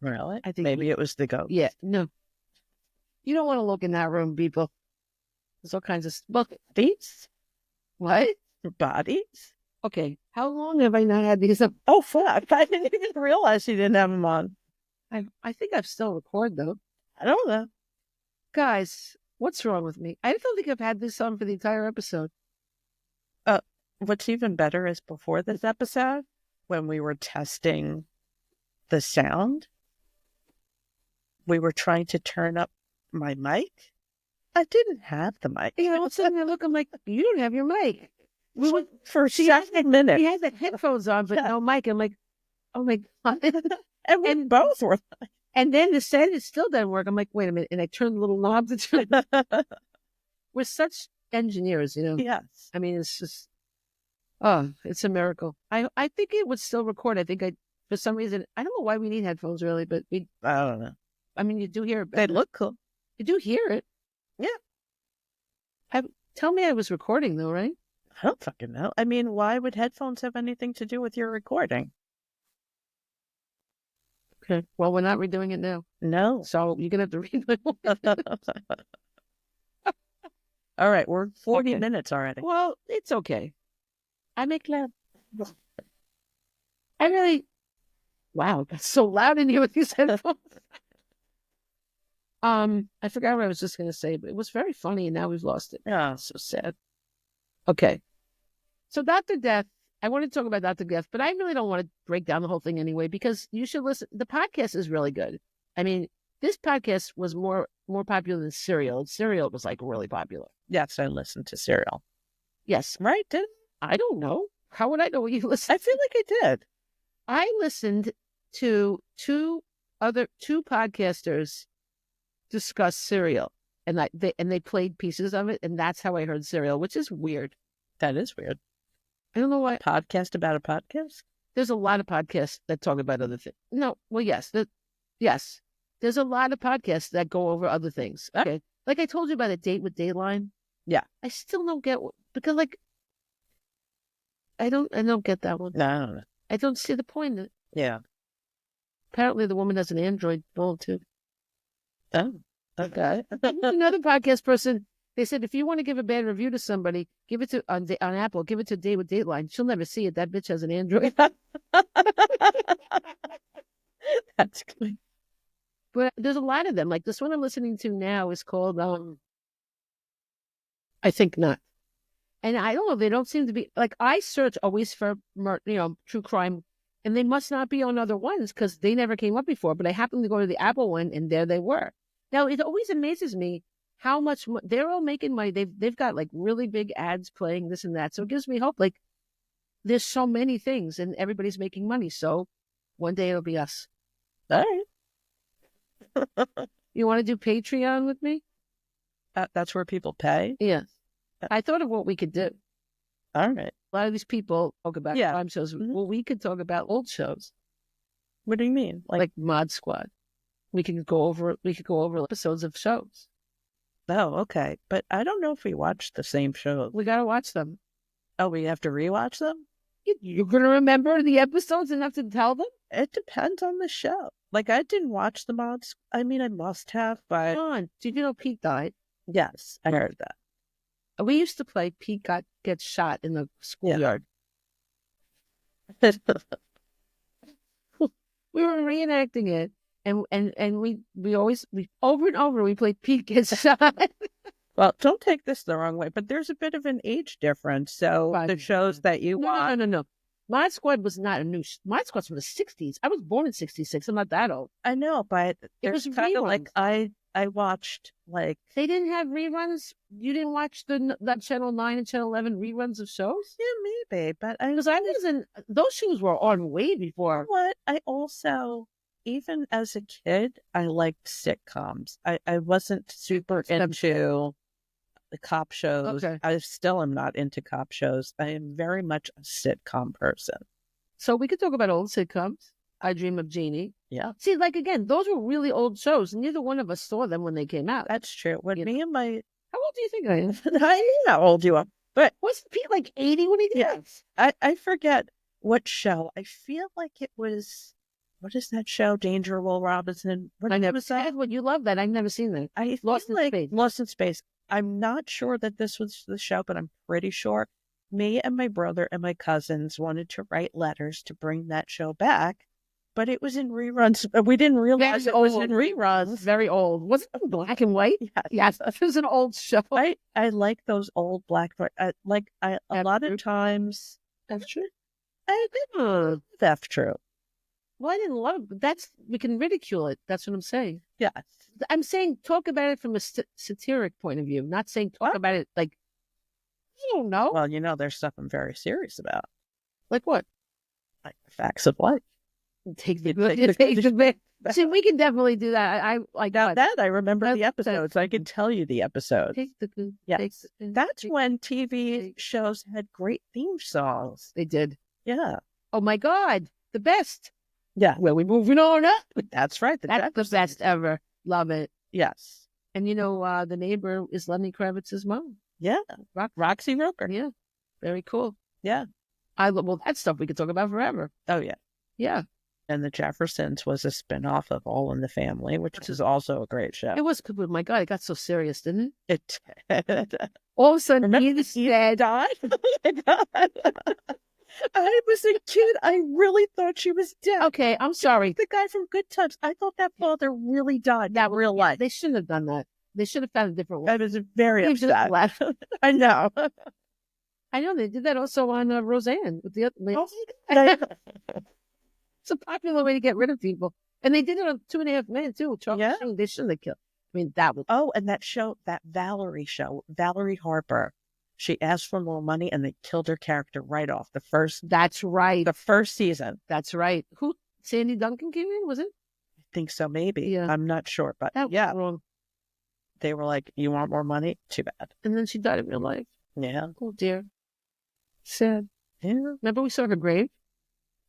Really?
I think
maybe it was the ghost.
Yeah, no. You don't want to look in that room, people. There's all kinds of
bodies.
What?
Bodies?
Okay, how long have I not had these up?
Oh, fuck. I didn't even realize you didn't have them on.
I think I've still recorded, though.
I don't know.
Guys, what's wrong with me? I don't think I've had this on for the entire episode.
What's even better is before this episode, when we were testing the sound, we were trying to turn up my mic. I didn't have the mic.
Yeah, all of a sudden I look, I'm like, you don't have your mic.
We went for 7 minutes.
He had the headphones on, but no mic. I'm like, oh my God.
and we both were.
And then the set, it still doesn't work. I'm like, wait a minute. And I turned the little knob to turn. We're such engineers, you know?
Yes.
I mean, it's just, it's a miracle. I think it would still record. I think for some reason, I don't know why we need headphones really, but
I don't know.
I mean, you do hear it.
They look cool.
You do hear it.
Yeah.
Tell me I was recording though, right?
I don't fucking know. I mean, why would headphones have anything to do with your recording?
Okay. Well, we're not redoing it now.
No.
So you're going to have to redo it.
All right. We're 40 minutes already.
Well, it's okay. I make loud. Wow, that's so loud in here with these headphones. I forgot what I was just going to say, but it was very funny and now we've lost it.
Yeah.
So sad. Okay. So Dr. Death, I want to talk about Dr. Death, but I really don't want to break down the whole thing anyway, because you should listen. The podcast is really good. I mean, this podcast was more popular than Serial. Serial was like really popular.
Yes, I listened to Serial.
Yes.
Right? Did
I don't know. How would I know what you listened?
I feel like I did.
I listened to two podcasters discuss Serial, and they played pieces of it, and that's how I heard Serial, which is weird.
That is weird.
I don't know why.
Podcast about a podcast?
There's a lot of podcasts that talk about other things. No, well, yes. Yes. There's a lot of podcasts that go over other things. Okay. Like I told you about A Date with Dateline.
Yeah.
I still don't get because like I don't get that one.
No, I don't know.
I don't see the point in it.
Yeah.
Apparently the woman has an Android phone too.
Oh. Okay.
Another podcast person, they said, if you want to give a bad review to somebody, give it to on Apple, give it to Date with Dateline. She'll never see it. That bitch has an Android.
That's good.
But there's a lot of them. Like this one I'm listening to now is called I Think Not. And I don't know, they don't seem to be like I search always for true crime, and they must not be on other ones because they never came up before. But I happened to go to the Apple one, and there they were. Now it always amazes me how much they're all making money. They've got like really big ads playing this and that, so it gives me hope. Like there's so many things, and everybody's making money. So one day it'll be us.
All right.
You want to do Patreon with me?
That's where people pay?
Yeah. I thought of what we could do.
All right.
A lot of these people talk about crime shows.
Mm-hmm.
Well, we could talk about old shows.
What do you mean?
Like Mod Squad. We could go over episodes of shows.
Oh, okay. But I don't know if we watch the same shows.
We got to watch them.
Oh, we have to rewatch them?
You're going to remember the episodes and have to tell them?
It depends on the show. Like, I didn't watch the mods. I mean, I must have, but...
Come on. Did you know Pete died?
Yes, I heard that.
We used to play Pete gets shot in the schoolyard.
Yeah.
We were reenacting it, and we always over and over we played Pete gets shot.
Well, don't take this the wrong way, but there's a bit of an age difference. So the shows that you watch,
No. Mod Squad was not a new. Mod Squad's from the '60s. I was born in '66. I'm not that old.
I know, but
It was
kind of like
reruns.
I watched like
They didn't have reruns. You didn't watch the Channel 9 and Channel 11 reruns of shows?
yeah, maybe, but
Because I wasn't. Those shows were on way before.
what I also even as a kid I liked sitcoms. I wasn't super into the cop shows.
Okay.
I still am not into cop shows. I am very much a sitcom person.
So we could talk about old sitcoms. I Dream of Jeannie.
Yeah,
See, like again, those were really old shows. Neither one of us saw them when they came out.
that's true. When
You
me and my
How old do you think I am?
I know how old you are, but
Wasn't Pete like 80 when he did
yeah,
it?
I forget what show. I feel like it was. What is that show? Danger Will Robinson. What
I never
was that?
said what you love that. I've never seen that.
I
Lost
feel
in
like
Space.
Lost in Space. I'm not sure that this was the show, but I'm pretty sure me and my brother and my cousins wanted to write letters to bring that show back, but it was in reruns. We didn't realize
Very
it was
old.
in reruns.
Very old. Was it black and white?
Yes.
Yes, it was an old show.
I like those old black. A lot
true.
of times.
That's true.
I did that's true.
Well, I didn't love it, but we can ridicule it. That's what I'm saying.
Yes.
I'm saying talk about it from a satiric point of view, not saying talk about it like, I don't know.
Well, there's stuff I'm very serious about,
Like what?
like the facts of life.
Take the
You
good,
take the
take
good.
the bad. See, we can definitely do that. I like
Now
what?
that I remember the
That's-
episodes, I can tell you the episodes.
Take the good.
Yes.
Take the,
That's
take-
when TV
take-
shows had great theme songs.
They did.
Yeah.
Oh my God, the best.
Yeah.
Well, we're moving on up.
That's right.
That's the best ever. Love it.
Yes.
And the neighbor is Lenny Kravitz's mom.
Yeah. Roxy Roker.
Yeah. Very cool.
Yeah.
Well, that stuff we could talk about forever.
Oh, yeah.
Yeah.
And The Jeffersons was a spinoff of All in the Family, which is also a great show.
It was, oh my God, it got so serious, didn't it?
It
All of a sudden,
Remember
Edith
Edith
said,
died? Oh my God. I was a kid. I really thought she was dead.
okay, I'm sorry.
The guy from Good Times. I thought that father really died.
That
in real life.
They shouldn't have done that. They should have found a different way.
I was very
He just
upset.
left.
I know.
I know they did that also on Roseanne with the other.
Oh my God.
It's a popular way to get rid of people, and they did it on 2.5 Men too. Charlie
Yeah.
Sheen, they shouldn't have killed. I mean, that was
Oh, and that show, that Valerie show, Valerie Harper. She asked for more money, and they killed her character right off
that's right.
the first season.
That's right. Who Sandy Duncan came in? Was it?
I think so, maybe.
Yeah.
I'm not sure, but
That was
yeah,
wrong.
they were like, "You want more money? Too bad."
And then she died in real life.
Yeah.
Oh dear. Sad.
Yeah.
Remember we saw her grave?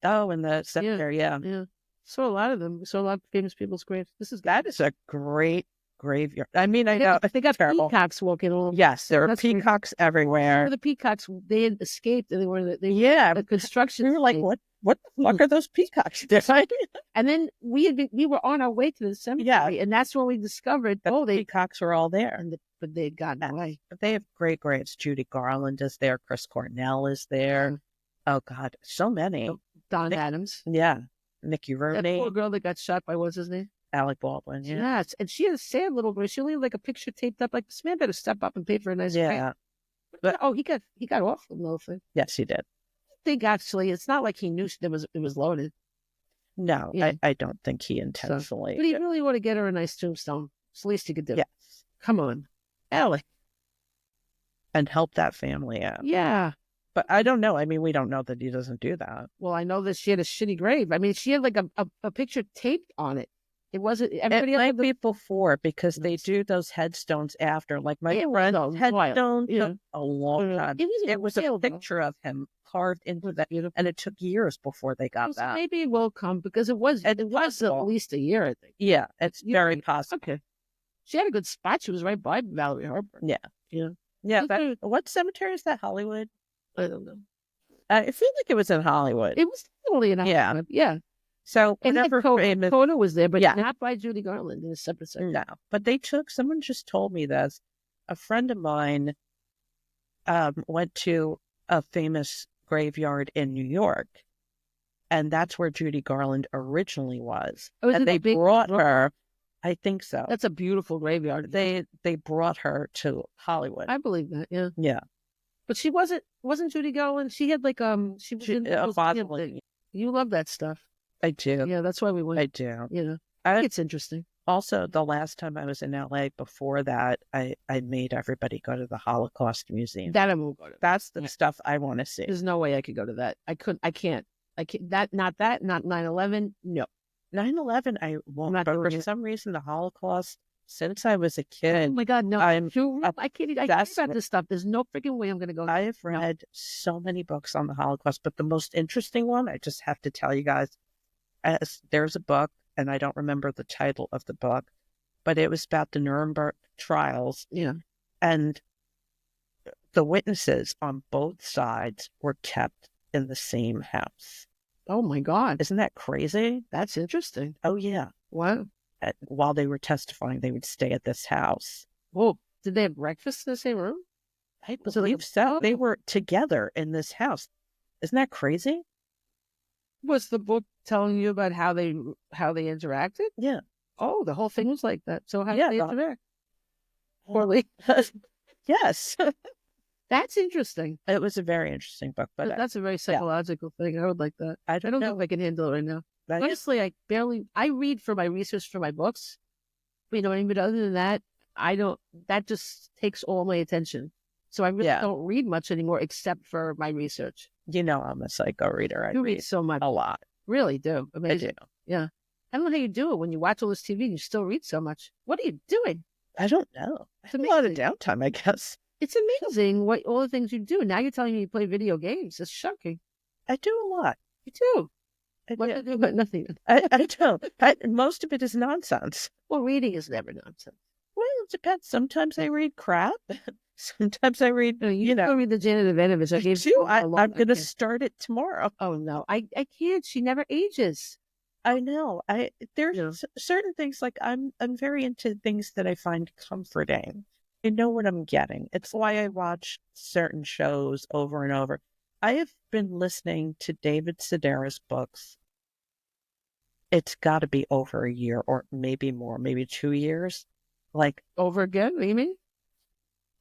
Oh, in the cemetery. Yeah.
Yeah. Saw a lot of them. We saw a lot of famous people's graves.
That is a great graveyard. I mean, I know
They got
terrible.
peacocks walking along.
Yes, there are
That's great.
peacocks everywhere.
The peacocks, they had escaped and they were
Yeah,
the construction.
we were like,
site.
what the fuck are those peacocks doing?
And then we were on our way to the cemetery, and that's when we discovered
The
they
peacocks were all there.
but they had gotten away.
But they have great graves. Judy Garland is there. Chris Cornell is there. Oh God, so many.
Don Adams,
Yeah, Mickey
that
Rooney,
poor girl that got shot by what's his name?
Alec Baldwin. Yeah,
Yes, and she had a sad little girl. She only had like a picture taped up. Like this man better step up and pay for a nice grave.
yeah.
But he got off from the little thing.
Yes, he did.
I think actually it's not like he knew it was loaded.
No,
Yeah.
I don't think he intentionally.
But he really want to get her a nice tombstone. It's the least he could do.
Yes,
Come on, Alec.
and help that family out.
Yeah.
But I don't know. I mean, we don't know that he doesn't do that.
Well, I know that she had a shitty grave. I mean, she had like a picture taped on it. It wasn't everybody
It
else
might
had the-
be before because they do those headstones after. Like my
It was
friend's
a while.
headstone
Yeah.
took a long time. It was a
while, though.
picture of him carved into that,
Beautiful.
and it took years before they got
So
that.
maybe it will come because it was
It's
at
possible.
least a year, I think.
Yeah, it's
You
very
think-
possible.
Okay. She had a good spot. She was right by Valerie Harper.
Yeah.
Yeah.
Yeah,
Okay.
what cemetery is that? Hollywood?
I don't know.
I feel like it was in Hollywood.
It was totally an
Yeah.
Hollywood. Yeah.
So
And
whenever famous,
Coda was there, but
Yeah.
not by Judy Garland in a separate section.
no, but they took. Someone just told me this. A friend of mine went to a famous graveyard in New York, and that's where Judy Garland originally was.
Oh, is
and
it
they
a big-
brought her. I think so.
That's a beautiful graveyard.
They brought her to Hollywood.
I believe that. Yeah.
Yeah.
But she wasn't Judy Garland. She had like she was in those camp thing. You love that stuff.
I do.
Yeah, that's why we went.
I do.
You know, I think it's interesting.
Also, the last time I was in LA before that, I made everybody go to the Holocaust Museum.
That I won't go to.
That's the stuff I want to see.
There's no way I could go to that. I couldn't. I can't. Not 9/11. No.
9/11, I won't. But for some reason, the Holocaust, since I was a kid.
Oh my God, no. I can't. I can't about this stuff. There's no freaking way I'm going to go.
I have read so many books on the Holocaust, but the most interesting one, I just have to tell you guys, there's a book, and I don't remember the title of the book, but it was about the Nuremberg trials.
Yeah.
And the witnesses on both sides were kept in the same house.
Oh my God.
Isn't that crazy?
That's interesting.
Oh, yeah.
Wow.
While they were testifying, they would stay at this house.
Whoa. Did they have breakfast in the same room?
I believe so. They were together in this house. Isn't that crazy?
Was the book telling you about how they interacted?
Yeah.
Oh, the whole thing was like that. So how did they interact? Poorly.
Yes.
That's interesting.
It was a very interesting book, but
that's a very psychological thing. I would like that. I don't know if I can handle it right now. Honestly, I read for my research for my books. But, you know what I mean? But other than that, that just takes all my attention. So I really don't read much anymore except for my research.
You know, I'm a psycho reader.
You read so much.
A lot.
Really do. Amazing.
I do.
Yeah. I don't know how you do it when you watch all this TV and you still read so much. What are you doing?
I don't know. It's a lot of downtime, I guess.
It's amazing what all the things you do. Now you're telling me you play video games. It's shocking.
I do a lot.
You do. What do you do? But nothing.
I don't. Most of it is nonsense.
Well, reading is never nonsense.
Well, it depends. Sometimes I read crap. Sometimes I read,
you know. Read the Janet Evanovich. I gave
you. I'm going to start it tomorrow.
Oh, no. I can't. She never ages.
I know. There's certain things, like I'm very into things that I find comforting. I know what I'm getting. It's why I watch certain shows over and over. I have been listening to David Sedaris books. It's got to be over a year or maybe more, maybe 2 years. Like
over again, what do you mean?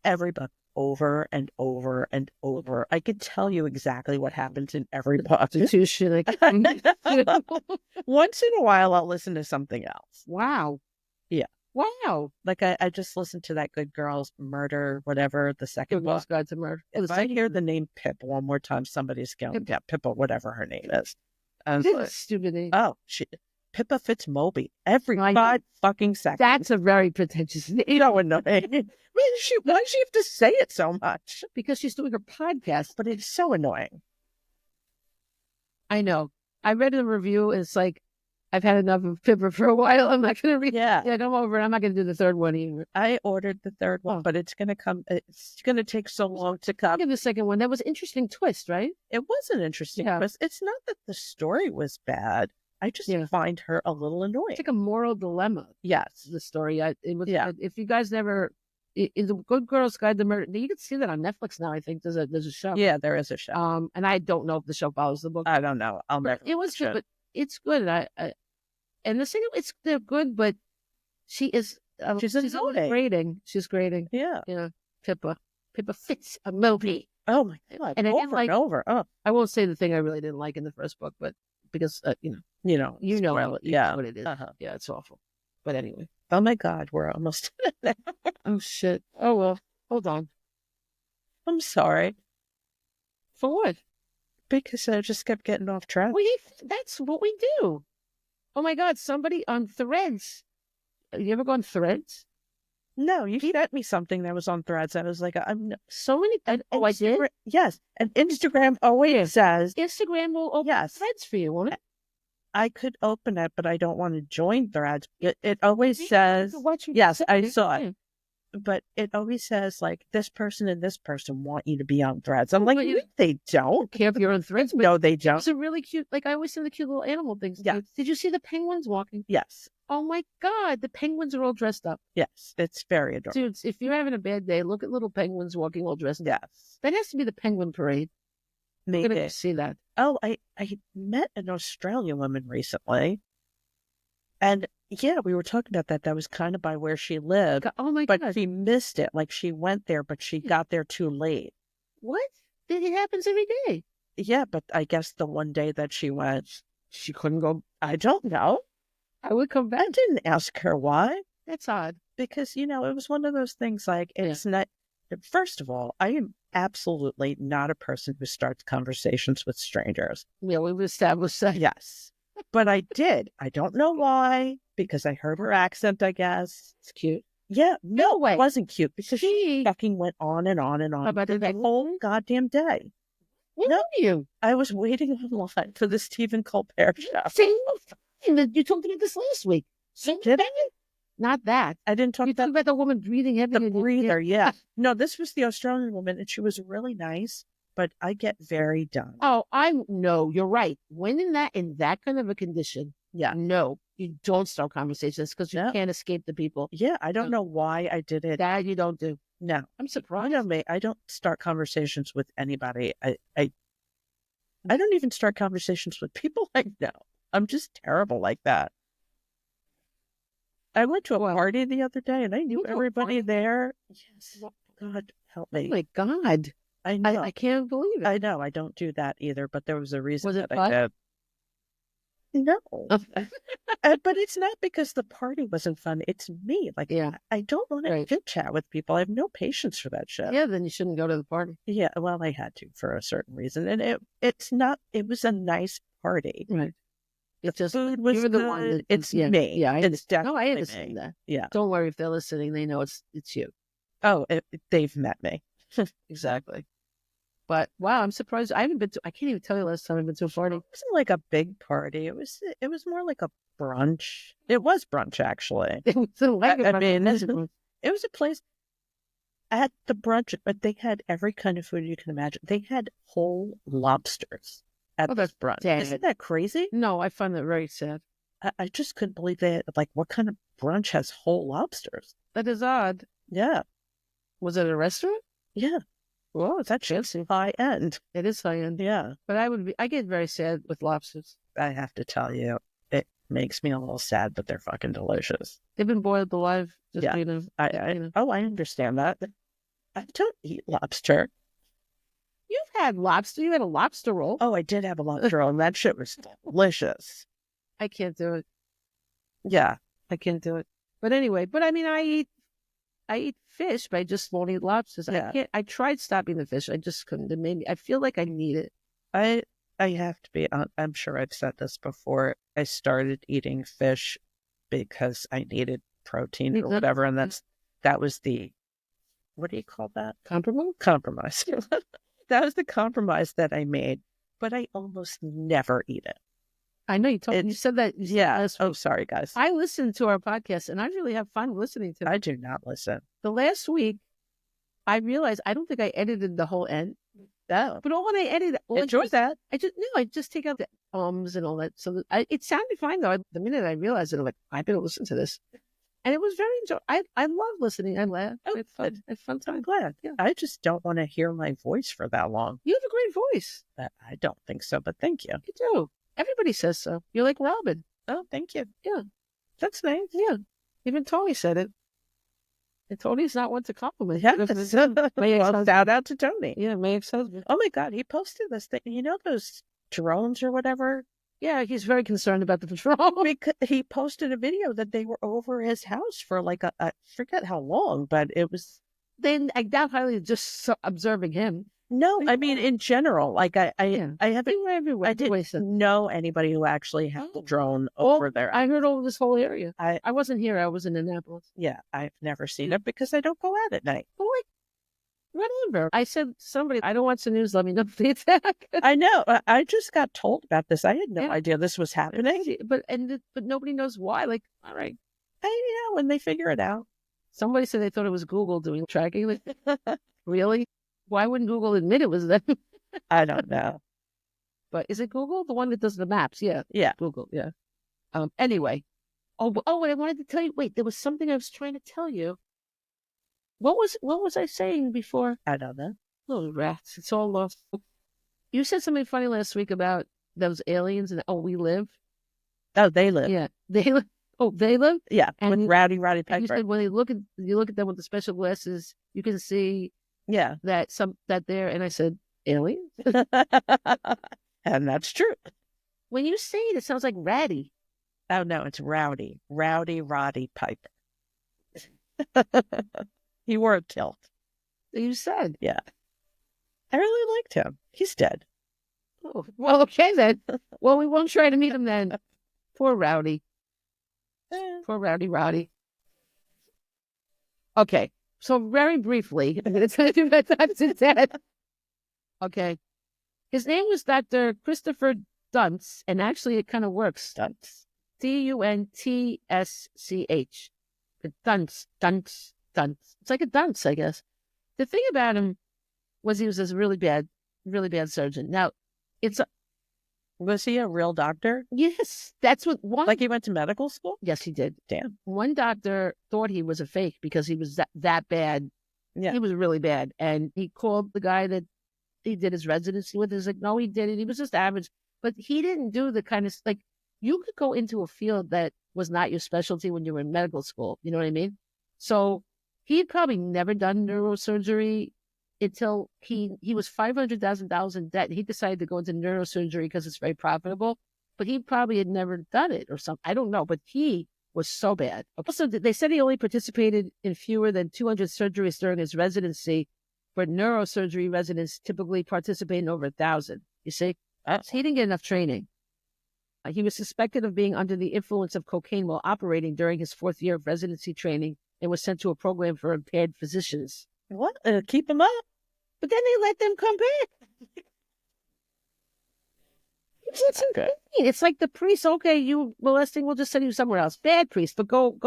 Every book over and over and over. I could tell you exactly what happens in every book.
Once in
a while, I'll listen to something else.
Wow.
Yeah.
Wow.
Like I just listened to that Good Girls Murder, whatever, the second
Good
book.
Girls Guide to Murder.
If I hear the name Pip one more time, somebody's going, Pippa, whatever her name is.
Stupid name.
Oh, Pippa Fitzmoby. Every 5 fucking seconds.
That's a very pretentious name.
So annoying. Why does she have to say it so much?
Because she's doing her podcast.
But it's so annoying.
I know. I read a review. It's like, I've had enough of Pippa for a while. I'm not going to read.
Yeah,
I'm over it. I'm not going to do the third one either.
I ordered the third one, but it's going to come. It's going to take so long to come.
Give the second one. That was an interesting twist, right?
It was an interesting twist. It's not that the story was bad. I just find her a little annoying.
It's like a moral dilemma.
Yes,
the story. It was. Yeah. If you guys never, in the Good Girls Guide to Murder, you can see that on Netflix now. I think there's a show.
Yeah, there is a show.
And I don't know if the show follows the book.
I don't know. I'll never.
It was good, but it's good. And the single, they're good, but she is. She's grading. She's grading.
Yeah.
Yeah. Pippa Fitzmoby.
Oh my God!
And
over and over. Oh,
I won't say the thing I really didn't like in the first book, but because what it is.
Uh-huh.
Yeah, it's awful. But anyway.
Oh my God, we're almost there.
Oh shit. Oh well. Hold on.
I'm sorry.
For what?
Because I just kept getting off track.
That's what we do. Oh my God! Somebody on Threads. You ever gone Threads?
No, you sent me something that was on Threads. I was like, I'm
so many. I did.
Yes, and Instagram always says
Instagram will open Threads for you, won't it?
I could open it, but I don't want to join Threads. It always says, yes, I saw it. But it always says, like, this person and this person want you to be on Threads. I'm like, they don't.
Care if you're on Threads.
No, they don't.
It's a really cute, like, I always see the cute little animal things.
Yeah.
Did you see the penguins walking?
Yes.
Oh my God, the penguins are all dressed up.
Yes, it's very adorable.
Dudes, if you're having a bad day, look at little penguins walking all dressed up.
Yes.
That has to be the penguin parade.
Maybe.
I'm going to see that.
Oh, I met an Australian woman recently. And yeah, we were talking about that. That was kind of by where she lived.
Oh my God.
But she missed it. Like she went there, but she got there too late.
what? It happens every day.
Yeah, but I guess the one day that she went, she couldn't go. I don't know.
I would come back.
I didn't ask her why.
That's odd.
Because, it was one of those things like, it's not, first of all, I am absolutely not a person who starts conversations with strangers.
Yeah, we've established that.
Yes. But I did. I don't know why, because I heard her accent, I guess.
It's cute.
Yeah, no
way.
It wasn't cute because she fucking went on and on and on
About
the whole goddamn day.
Where
No.
were you?
I was waiting online for the Stephen Colbert show.
See, you talked about this last week.
Did I?
Not that.
I didn't talk
You talked about the woman breathing heavy.
the breather. Yeah. No, this was the Australian woman, and she was really nice, but I get very done.
Oh, no, you're right. When in that kind of a condition, no, you don't start conversations because you can't escape the people.
Yeah, I don't know why I did it.
That you don't do.
No,
I'm surprised.
You know me. I don't start conversations with anybody. I don't even start conversations with people I know. I'm just terrible like that. I went to a party the other day and I knew everybody there. Yes. God help me.
Oh my God.
I know.
I can't believe it.
I know. I don't do that either, but there was a reason
Was it
that
fun?
I did. No. But it's not because the party wasn't fun. It's me. Like, I don't want to chit chat with people. I have no patience for that shit.
Yeah, then you shouldn't go to the party.
Yeah, well, I had to for a certain reason. And it was a nice party.
Right. It's just
food was
you're the
good.
one that,
it's me.
Yeah,
it's definitely
I understand
me.
that.
Yeah.
Don't worry if they're listening; they know it's you.
Oh, they've met me.
Exactly. But wow, I'm surprised. I haven't been to. I can't even tell you last time I've been to a party.
It wasn't like a big party. It was more like a brunch. It was brunch actually.
It was like
it was a place at the brunch, but they had every kind of food you can imagine. They had whole lobsters at this brunch.
Sad.
Isn't that crazy?
No, I find that very sad.
I just couldn't believe that. Like, what kind of brunch has whole lobsters?
That is odd.
Yeah.
Was it a restaurant?
Yeah.
Well, it's
actually high end.
It is high end.
Yeah.
But I get very sad with lobsters.
I have to tell you, it makes me a little sad, but they're fucking delicious.
They've been boiled alive. Just,
Yeah. I understand that. I don't eat lobster.
You've had lobster. You had a lobster roll.
Oh, I did have a lobster roll, and that shit was delicious.
I can't do it.
Yeah.
I can't do it. But anyway, I mean, I eat fish, but I just won't eat lobsters.
Yeah.
I tried stopping the fish. I just couldn't. It made me, I feel like I need it.
I have to be, I'm sure I've said this before. I started eating fish because I needed protein or whatever. And that was the, what do you call that? Compromise. That was the compromise that I made, but I almost never eat it.
I know you said that.
Yeah. Oh, sorry, guys.
I listened to our podcast and I really have fun listening to it.
I do not listen.
The last week, I realized I don't think I edited the whole end.
Oh.
But when I edited,
enjoy that.
I just take out the and all that. So it sounded fine though. The minute I realized it, I'm like, I better listen to this. And it was very enjoyable. I love listening. I laugh.
Oh,
it's fun. It's fun time.
I'm glad.
Yeah.
I just don't want to hear my voice for that long.
You have a great voice.
I don't think so, but thank you.
You do. Everybody says so. You're like Robin.
Oh, thank you.
Yeah.
That's nice.
Yeah. Even Tony said it. And Tony's not one to compliment.
Yeah. Well, shout out to Tony.
Yeah, my ex-husband.
Oh my God, he posted this thing. You know those drones or whatever?
Yeah, he's very concerned about the patrol.
Because he posted a video that they were over his house for like I forget how long, but it was.
Then I doubt highly just observing him.
No, I mean in general. Like I haven't.
Everywhere.
I didn't know anybody who actually had the drone over there.
I heard over this whole area.
I
wasn't here. I was in Annapolis.
Yeah, I've never seen it because I don't go out at night.
But whatever. I said to somebody, I don't watch the news. Let me know if the attack.
I know. I just got told about this. I had no idea this was happening.
But nobody knows why. Like, all right.
When they figure it out.
Somebody said they thought it was Google doing tracking. Like, really? Why wouldn't Google admit it was them?
I don't know.
But is it Google? The one that does the maps? Yeah.
Yeah.
Google. Yeah. Anyway. Oh, and I wanted to tell you, wait, there was something I was trying to tell you. What was I saying before?
I don't know.
Little rats. It's all lost. You said something funny last week about those aliens and we live.
Oh, they live.
Yeah. They live. Oh, they live?
Yeah. And with Rowdy
you
Piper.
said when you look at them with the special glasses, you can see
Yeah.
that there, and I said, aliens?
And that's true.
When you say it, it sounds like ratty.
Oh, no, it's Rowdy. Rowdy Roddy Piper. He wore a kilt.
You said.
Yeah. I really liked him. He's dead.
Oh, well, okay then. Well, we won't try to meet him then. Poor Rowdy. Poor Rowdy. Okay. So very briefly, I'm going to tell you about Duntsch's dead. Okay. His name was Dr. Christopher Duntsch, and actually it kind of works. Duntsch. Duntsch. Duntsch. It's like a dunce, I guess. The thing about him was he was a really bad surgeon. Now,
Was he a real doctor?
yes, that's what one.
Like he went to medical school?
Yes, he did.
Damn.
One doctor thought he was a fake because he was that bad.
Yeah.
He was really bad. And he called the guy that he did his residency with. He's like, no, he didn't. He was just average. But he didn't do the kind of, like, you could go into a field that was not your specialty when you were in medical school. You know what I mean? So he'd probably never done neurosurgery until he was $500,000 in debt. And he decided to go into neurosurgery because it's very profitable. But he probably had never done it or something. I don't know. But he was so bad. Also, they said he only participated in fewer than 200 surgeries during his residency, but neurosurgery residents typically participate in over 1,000. You see? So he didn't get enough training. He was suspected of being under the influence of cocaine while operating during his 4th year of residency training and was sent to a program for impaired physicians.
What? Keep him up?
But then they let them come back. It's insane. It's like the priest, okay, you molesting, we'll just send you somewhere else. Bad priest, but go.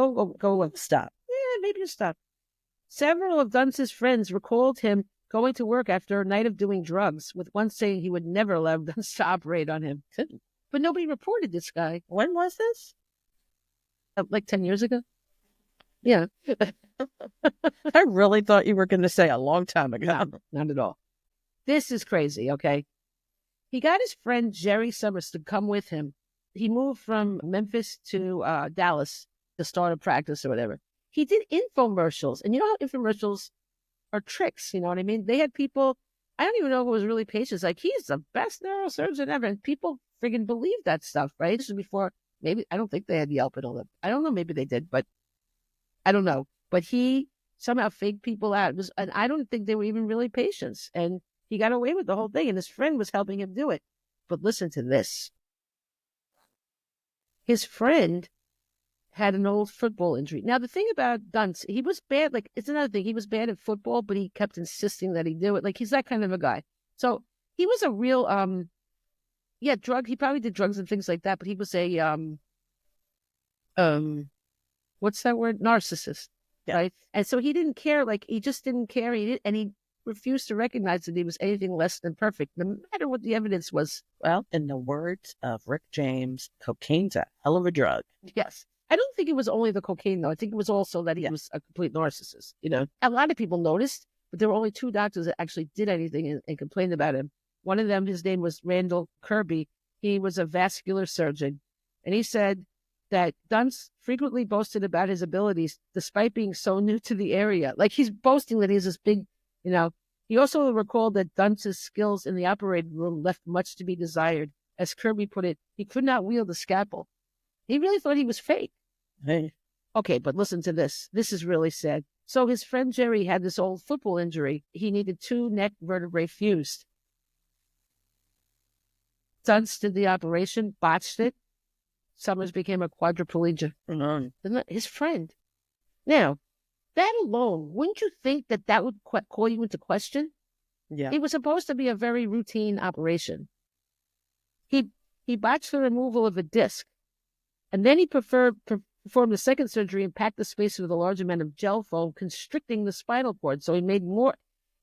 Stop.
Yeah, maybe just stop. Several of Dunst's friends recalled him going to work after a night of doing drugs, with one saying he would never allow Dunst to operate on him. But nobody reported this guy.
When was this?
Like 10 years ago? Yeah.
I really thought you were going to say a long time ago.
No, not at all. This is crazy, okay? He got his friend Jerry Summers to come with him. He moved from Memphis to Dallas to start a practice or whatever. He did infomercials. And you know how infomercials are tricks, you know what I mean? They had people, I don't even know if it was really patients, like, he's the best neurosurgeon ever. And people friggin' believed that stuff, right? This was before, maybe, I don't think they had Yelp and all that. I don't know, maybe they did, but I don't know. But he somehow faked people out. And I don't think they were even really patients. And he got away with the whole thing, and his friend was helping him do it. But listen to this. His friend had an old football injury. Now, the thing about Duntsch, he was bad. Like, it's another thing. He was bad at football, but he kept insisting that he do it. Like, he's that kind of a guy. So he was a real, he probably did drugs and things like that, but he was a, what's that word? Narcissist, right? And so he didn't care. Like, he just didn't care. And he refused to recognize that he was anything less than perfect, no matter what the evidence was.
Well, in the words of Rick James, cocaine's a hell of a drug.
Yes. I don't think it was only the cocaine, though. I think it was also that he was a complete narcissist. You know, a lot of people noticed, but there were only 2 doctors that actually did anything and complained about him. One of them, his name was Randall Kirby. He was a vascular surgeon. And he said that Duntsch frequently boasted about his abilities despite being so new to the area. Like, he's boasting that he's this big, you know. He also recalled that Dunst's skills in the operating room left much to be desired. As Kirby put it, he could not wield a scalpel. He really thought he was fake.
Hey.
Okay, but listen to this. This is really sad. So his friend Jerry had this old football injury. He needed 2 neck vertebrae fused. Duntsch did the operation, botched it. Summers became a quadriplegic. His friend. Now, that alone, wouldn't you think that would call you into question?
Yeah.
It was supposed to be a very routine operation. He botched the removal of a disc, and then he performed the second surgery and packed the space with a large amount of gel foam, constricting the spinal cord. So he made more.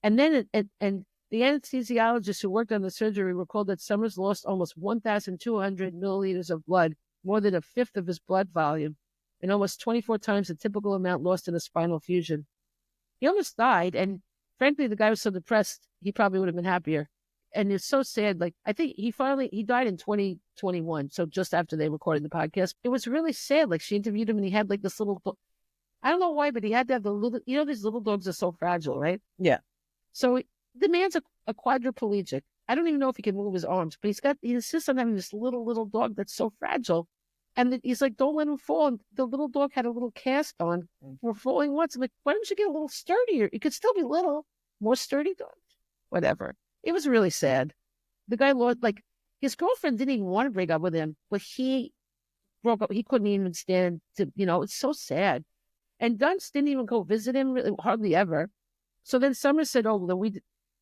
And then and the anesthesiologist who worked on the surgery recalled that Summers lost almost 1,200 milliliters of blood, more than a fifth of his blood volume, and almost 24 times the typical amount lost in a spinal fusion. He almost died, and frankly, the guy was so depressed, he probably would have been happier. And it's so sad. Like, I think he died in 2021, so just after they recorded the podcast. It was really sad. Like, she interviewed him, and he had like this little, I don't know why, but he had to have the little, you know, these little dogs are so fragile, right?
Yeah.
So the man's a quadriplegic. I don't even know if he can move his arms, but he insists on having this little dog that's so fragile. And he's like, don't let him fall. And the little dog had a little cast on for falling once. I'm like, why don't you get a little sturdier? It could still be little, more sturdy dog. Whatever. It was really sad. The guy lost, like, his girlfriend didn't even want to break up with him, but he broke up. He couldn't even stand to, it's so sad. And Duntsch didn't even go visit him, really, hardly ever. So then Summer said,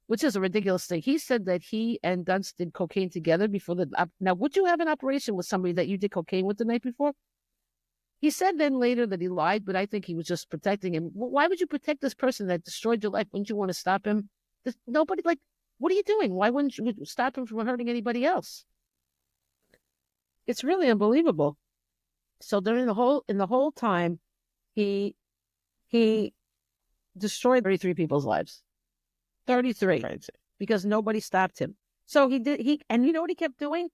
which is a ridiculous thing. He said that he and Duntsch did cocaine together before now, would you have an operation with somebody that you did cocaine with the night before? He said then later that he lied, but I think he was just protecting him. Why would you protect this person that destroyed your life? Wouldn't you want to stop him? Nobody, like, what are you doing? Why wouldn't you stop him from hurting anybody else? It's really unbelievable. So during the whole time, he destroyed 33 people's lives. 33.
Crazy.
Because nobody stopped him. So and you know what he kept doing?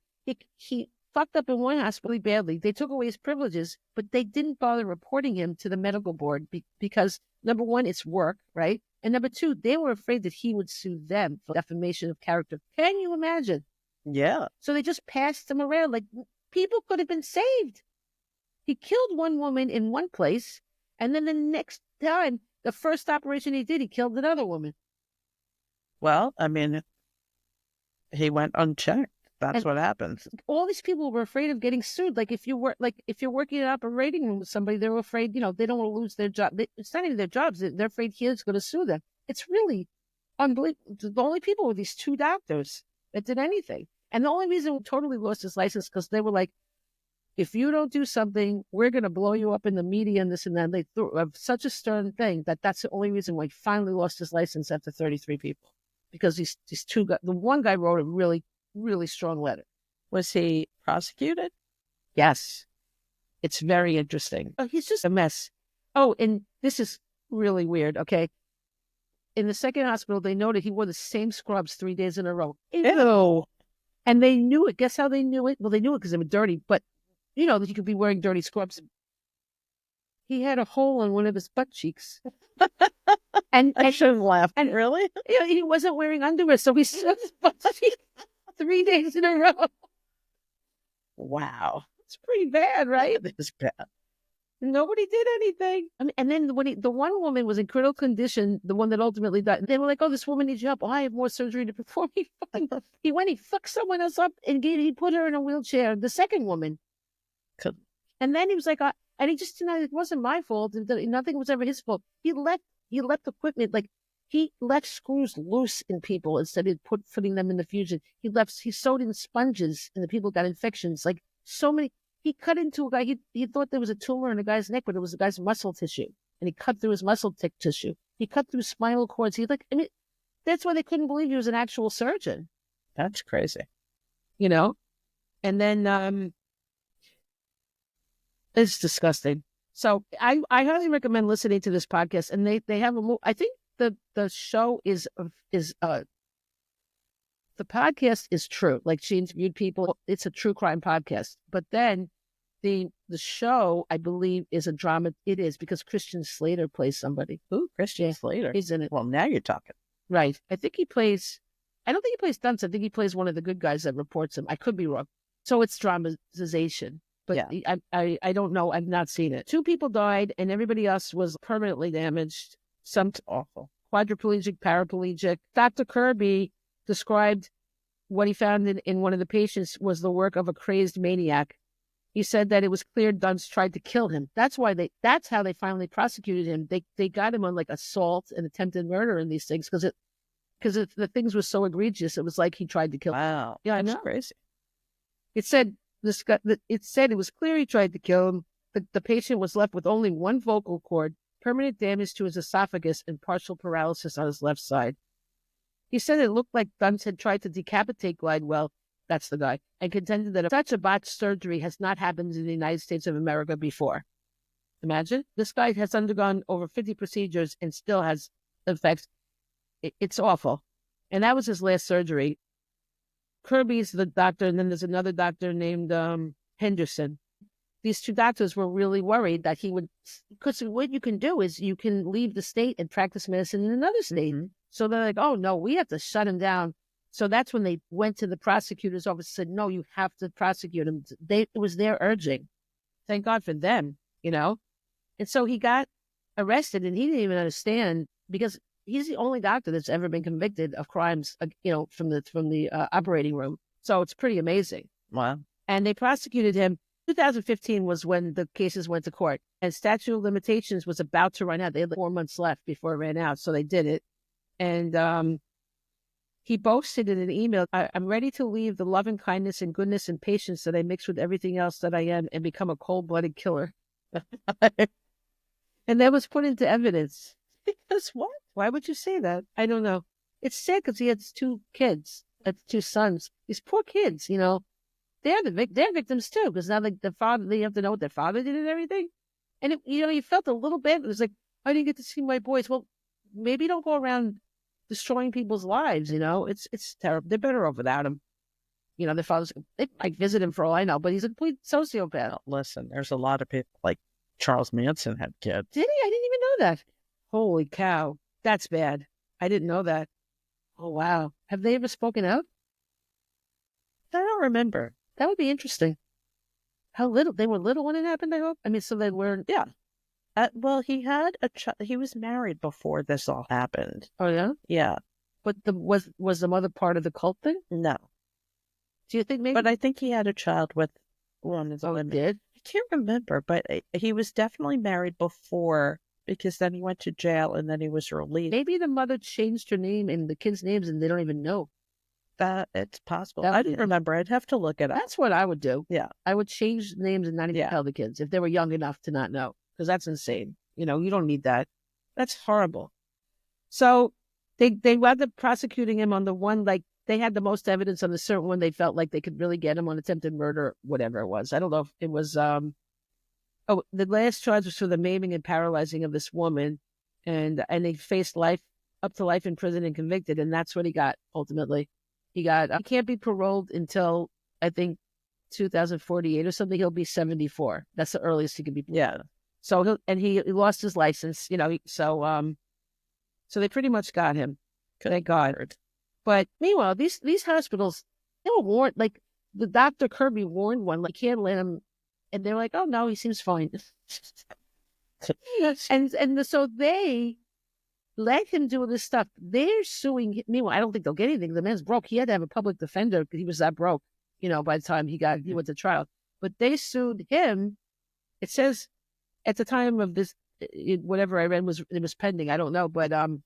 He fucked up in one hospital really badly. They took away his privileges, but they didn't bother reporting him to the medical board because, number one, it's work, right? And number two, they were afraid that he would sue them for defamation of character. Can you imagine?
Yeah.
So they just passed him around like people could have been saved. He killed one woman in one place, and then the next time, the first operation he did, he killed another woman.
Well, I mean, he went unchecked. That's what happens.
All these people were afraid of getting sued. Like if you're working in an operating room with somebody, they're afraid, they don't want to lose their job. It's not even their jobs. They're afraid he's going to sue them. It's really unbelievable. The only people were these two doctors that did anything. And the only reason he totally lost his license because they were like, if you don't do something, we're going to blow you up in the media and this and that. They threw such a stern thing that's the only reason why he finally lost his license after 33 people. Because these two guys, the one guy wrote a really, really strong letter.
Was he prosecuted?
Yes. It's very interesting. Oh, he's just a mess. Oh, and this is really weird, okay? In the second hospital, they noted he wore the same scrubs 3 days in a row. Ew. And they knew it. Guess how they knew it? Well, they knew it because they were dirty, but that you could be wearing dirty scrubs. He had a hole in one of his butt cheeks. And
I shouldn't laugh.
And
really?
He wasn't wearing underwear, so he stuck his butt cheek 3 days in a row.
Wow.
It's pretty bad, right?
It is bad.
Nobody did anything. And then when the one woman was in critical condition, the one that ultimately died, they were like, oh, this woman needs help. Oh, I have more surgery to perform. He fucked someone else up and he put her in a wheelchair, the second woman. And then he was like, and he just denied it wasn't my fault. Nothing was ever his fault. He left equipment, like he left screws loose in people instead of putting them in the fusion. He sewed in sponges and the people got infections. Like so many, he cut into a guy. He thought there was a tumor in a guy's neck, but it was a guy's muscle tissue. And he cut through his muscle tissue. He cut through spinal cords. That's why they couldn't believe he was an actual surgeon.
That's crazy.
And then, it's disgusting. So I highly recommend listening to this podcast. And they have I think the show is the podcast is true. Like she interviewed people. It's a true crime podcast. But then the show, I believe, is a drama. It is because Christian Slater plays somebody.
Who? Christian Slater?
He's in it.
Well, now you're talking.
Right. I don't think he plays Duntsch. I think he plays one of the good guys that reports him. I could be wrong. So it's dramatization. But yeah. I don't know. I've not seen it. 2 people died and everybody else was permanently damaged. Some awful. Quadriplegic, paraplegic. Dr. Kirby described what he found in one of the patients was the work of a crazed maniac. He said that it was clear Duntsch tried to kill him. That's how they finally prosecuted him. They got him on like assault and attempted murder and these things because the things were so egregious. It was like he tried to kill him.
Wow.
Yeah, I know.
That's crazy.
It said it was clear he tried to kill him. The patient was left with only one vocal cord, permanent damage to his esophagus, and partial paralysis on his left side. He said it looked like Duntsch had tried to decapitate Glidewell, that's the guy, and contended that such a botched surgery has not happened in the United States of America before. Imagine. This guy has undergone over 50 procedures and still has effects. It's awful. And that was his last surgery. Kirby's the doctor, and then there's another doctor named Henderson. These 2 doctors were really worried that he would, because what you can do is you can leave the state and practice medicine in another state. Mm-hmm. So they're like, oh, no, we have to shut him down. So that's when they went to the prosecutor's office and said, no, you have to prosecute him. It was their urging. Thank God for them, you know? And so he got arrested, and he didn't even understand, because he's the only doctor that's ever been convicted of crimes, from the operating room. So it's pretty amazing.
Wow.
And they prosecuted him. 2015 was when the cases went to court, and statute of limitations was about to run out. They had 4 months left before it ran out. So they did it. And he boasted in an email, I'm ready to leave the love and kindness and goodness and patience that I mix with everything else that I am and become a cold-blooded killer. And that was put into evidence.
Because what?
Why would you say that? I don't know. It's sad because he had 2 kids, 2 sons. These poor kids, they're victims too, because now the father, they have to know what their father did and everything. And you felt a little bit. It was like, I didn't get to see my boys. Well, maybe don't go around destroying people's lives. It's terrible. They're better off without him. Their fathers, they might visit him for all I know, but he's a complete sociopath.
Listen, there's a lot of people, like Charles Manson had kids.
Did he? I didn't even know that. Holy cow. That's bad. I didn't know that. Oh, wow. Have they ever spoken out?
I don't remember.
That would be interesting. How little? They were little when it happened, I hope? I mean, so they were,
yeah. Well, he had he was married before this all happened.
Oh, yeah?
Yeah.
But was the mother part of the cult thing?
No.
Do you think maybe?
But I think he had a child with one of the women.
Did?
I can't remember, but he was definitely married before, because then he went to jail and then he was released.
Maybe the mother changed her name and the kids' names and they don't even know.
That it's possible. I didn't remember. I'd have to look it up.
That's what I would do.
Yeah.
I would change the names and not even tell the kids if they were young enough to not know, because that's insane. You don't need that. That's horrible. So they wound up prosecuting him on the one, like, they had the most evidence on the certain one they felt like they could really get him on attempted murder, whatever it was. I don't know if it was, the last charge was for the maiming and paralyzing of this woman, and they faced up to life in prison and convicted, and that's what he got ultimately. He can't be paroled until, I think, 2048 or something. He'll be 74. That's the earliest he can be paroled.
Yeah.
So he lost his license, so they pretty much got him. Thank God. But meanwhile, these hospitals, they were warned, like the Dr. Kirby warned one, like, can't let him, and they're like, oh no, he seems fine. and so they let him do this stuff. They're suing him. Meanwhile, I don't think they'll get anything. The man's broke. He had to have a public defender because he was that broke, by the time he went to trial. But they sued him. It says at the time of this, whatever I read it was pending. I don't know. But the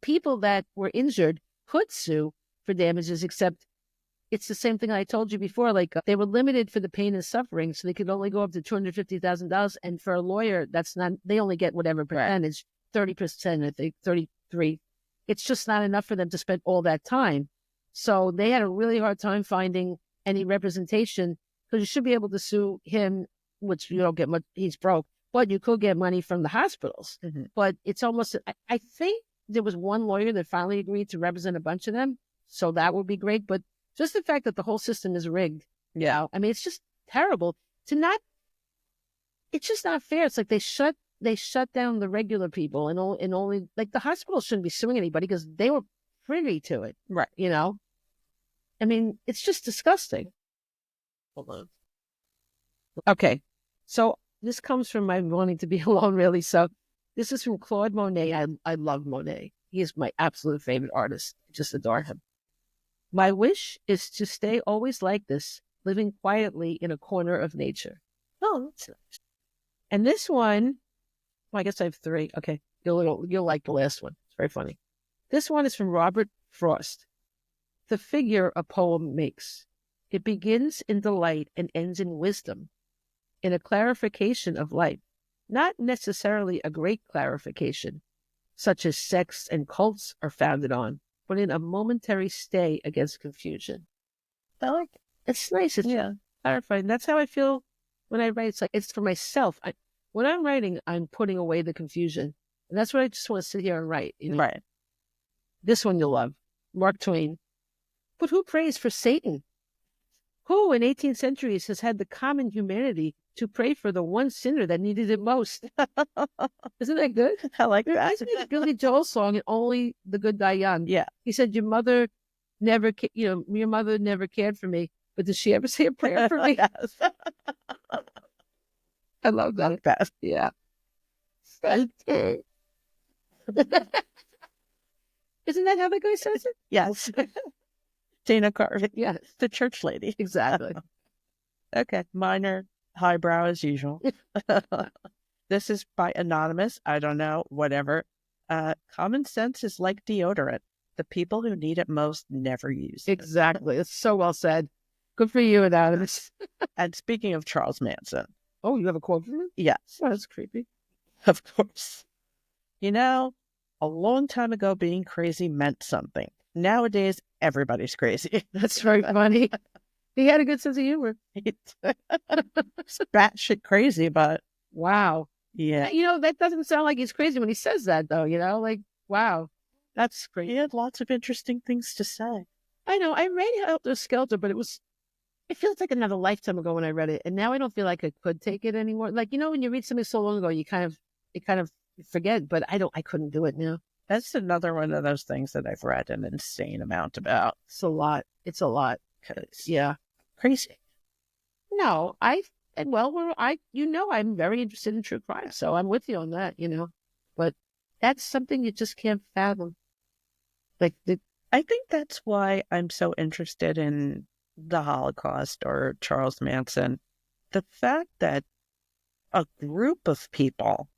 people that were injured could sue for damages, except it's the same thing I told you before. Like, they were limited for the pain and suffering, so they could only go up to $250,000. And for a lawyer, that's not, they only get whatever percentage, 30%, I think, 33. It's just not enough for them to spend all that time. So they had a really hard time finding any representation, because you should be able to sue him, which you don't get much, he's broke, but you could get money from the hospitals.
Mm-hmm.
But it's almost, I think there was one lawyer that finally agreed to represent a bunch of them. So that would be great. But just the fact that the whole system is rigged. Yeah. I mean, it's just terrible it's just not fair. It's like they shut down the regular people and only, like, the hospital shouldn't be suing anybody because they were privy to it.
Right.
I mean, it's just disgusting. Hold on. Okay. So this comes from my wanting to be alone, really. So this is from Claude Monet. I love Monet. He is my absolute favorite artist. I just adore him. My wish is to stay always like this, living quietly in a corner of nature. Oh, that's nice. And this one, well, I guess I have 3. Okay. You'll like the last one. It's very funny. This one is from Robert Frost. The figure a poem makes. It begins in delight and ends in wisdom, in a clarification of life, not necessarily a great clarification, such as sects and cults are founded on, but in a momentary stay against confusion. I like it. It's nice. It's clarifying. That's how I feel when I write. It's for myself. When I'm writing, I'm putting away the confusion. And that's what I just want to sit here and write.
Right.
This one you'll love. Mark Twain. But who prays for Satan? Who in 18th centuries has had the common humanity to pray for the one sinner that needed it most? Isn't that good?
I like that.
Reminds me of the Billy Joel song, and Only the Good Die Young.
Yeah.
He said, your mother never cared for me, but did she ever say a prayer for me?
Yes.
I love that.
That.
Yeah. Isn't that how the guy says it?
Yes. Dana Carvey.
Yes.
The church lady.
Exactly.
Okay. Minor, highbrow as usual. This is by Anonymous. I don't know. Whatever. Common sense is like deodorant. The people who need it most never use it.
Exactly. It's so well said. Good for you, Anonymous.
And speaking of Charles Manson.
Oh, you have a quote from him?
Yes.
Oh, that's creepy.
Of course. You know, a long time ago, being crazy meant something. Nowadays, everybody's crazy.
That's very funny. He had a good sense of humor.
It's batshit crazy, but
wow.
Yeah.
That doesn't sound like he's crazy when he says that, though. Like, wow, that's great.
He had lots of interesting things to say.
I know. I read Helter Skelter, but it feels like another lifetime ago when I read it. And now I don't feel like I could take it anymore. Like, when you read something so long ago, you kind of forget, but I couldn't do it now.
That's another one of those things that I've read an insane amount about.
It's a lot. Yeah.
Crazy.
No, I'm very interested in true crime, so I'm with you on that, but that's something you just can't fathom. I
think that's why I'm so interested in the Holocaust or Charles Manson. The fact that a group of people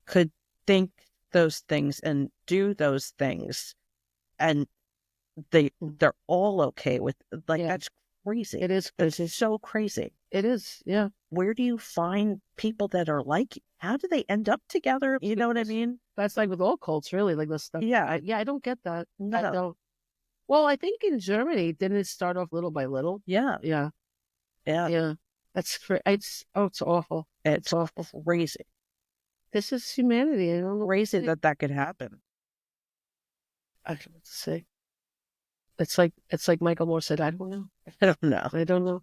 could think those things and do those things, and they're all okay with, that's crazy.
It is.
It's so crazy.
It is. Yeah.
Where do you find people that are like you? How do they end up together? You know what I mean?
That's like with all cults, really, like this stuff.
Yeah.
I don't get that.
No.
I don't. Well, I think in Germany, didn't it start off little by little?
Yeah.
Yeah.
Yeah.
Yeah. That's it's awful.
It's awful. Crazy.
This is humanity. I don't know.
Crazy that could happen.
I don't know what to say. It's like Michael Moore said, I don't know.
I don't know.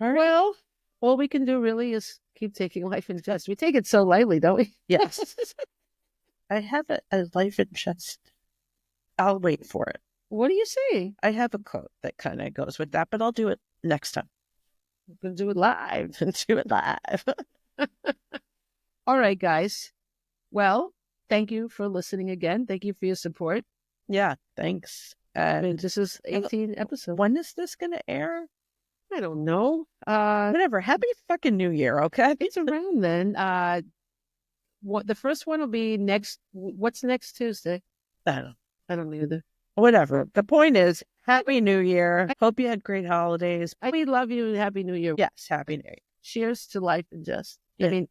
All right. Well, all we can do really is keep taking life in jest. We take it so lightly, don't we?
Yes. I have a life in jest. I'll wait for it.
What are you saying?
I have a quote that kind of goes with that, but I'll do it next time.
We're going to do it live.
Do it live.
All right, guys. Well, thank you for listening again. Thank you for your support.
Yeah, thanks.
This is 18 episodes.
When is this going to air?
I don't know.
Whatever. Happy fucking New Year, okay?
It's around then. The first one will be what's next Tuesday?
I
don't know either.
Whatever. The point is, Happy New Year. Hope you had great holidays.
We love you and Happy New Year.
Yes, Happy New Year.
Cheers to life and just.
Yeah.
I mean,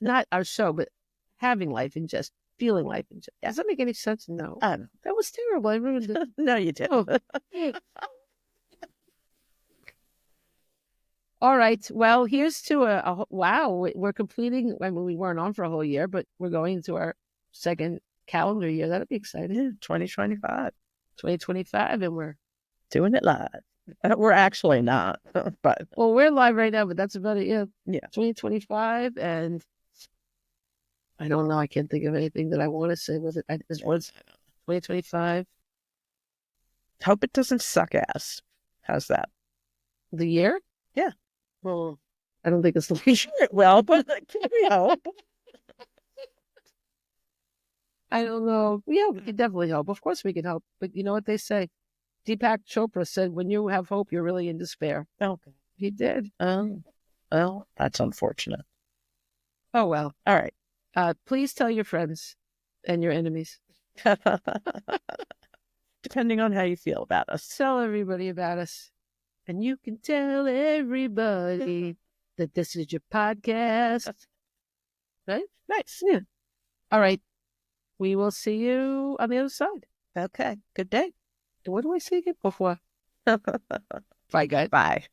not our show, but having life and just feeling life and just. Does that make any sense? No.
I don't know.
That was terrible. I ruined it.
No, you didn't.
Oh. All right. Well, here's to wow. We're completing. I mean, we weren't on for a whole year, but we're going into our second calendar year. That'll be exciting.
Yeah, 2025.
2025, and we're
doing it live. We're actually not, but
we're live right now. But that's about it. Yeah.
Yeah.
2025, and I don't know. I can't think of anything that I want to say with it. This was 2025.
Hope it doesn't suck ass. How's that?
The year?
Yeah.
Well, I don't think it's the year.
Sure it will, but we hope.
I don't know. Yeah, we can definitely hope. Of course we can hope. But you know what they say? Deepak Chopra said, when you have hope, you're really in despair.
Okay.
He did.
Well, that's unfortunate.
Oh, well.
All right.
Please tell your friends and your enemies.
Depending on how you feel about us.
Tell everybody about us. And you can tell everybody that this is your podcast. Right?
Nice.
Yeah. All right. We will see you on the other side.
Okay. Good day.
What do I say again before?
Bye, guys. Bye.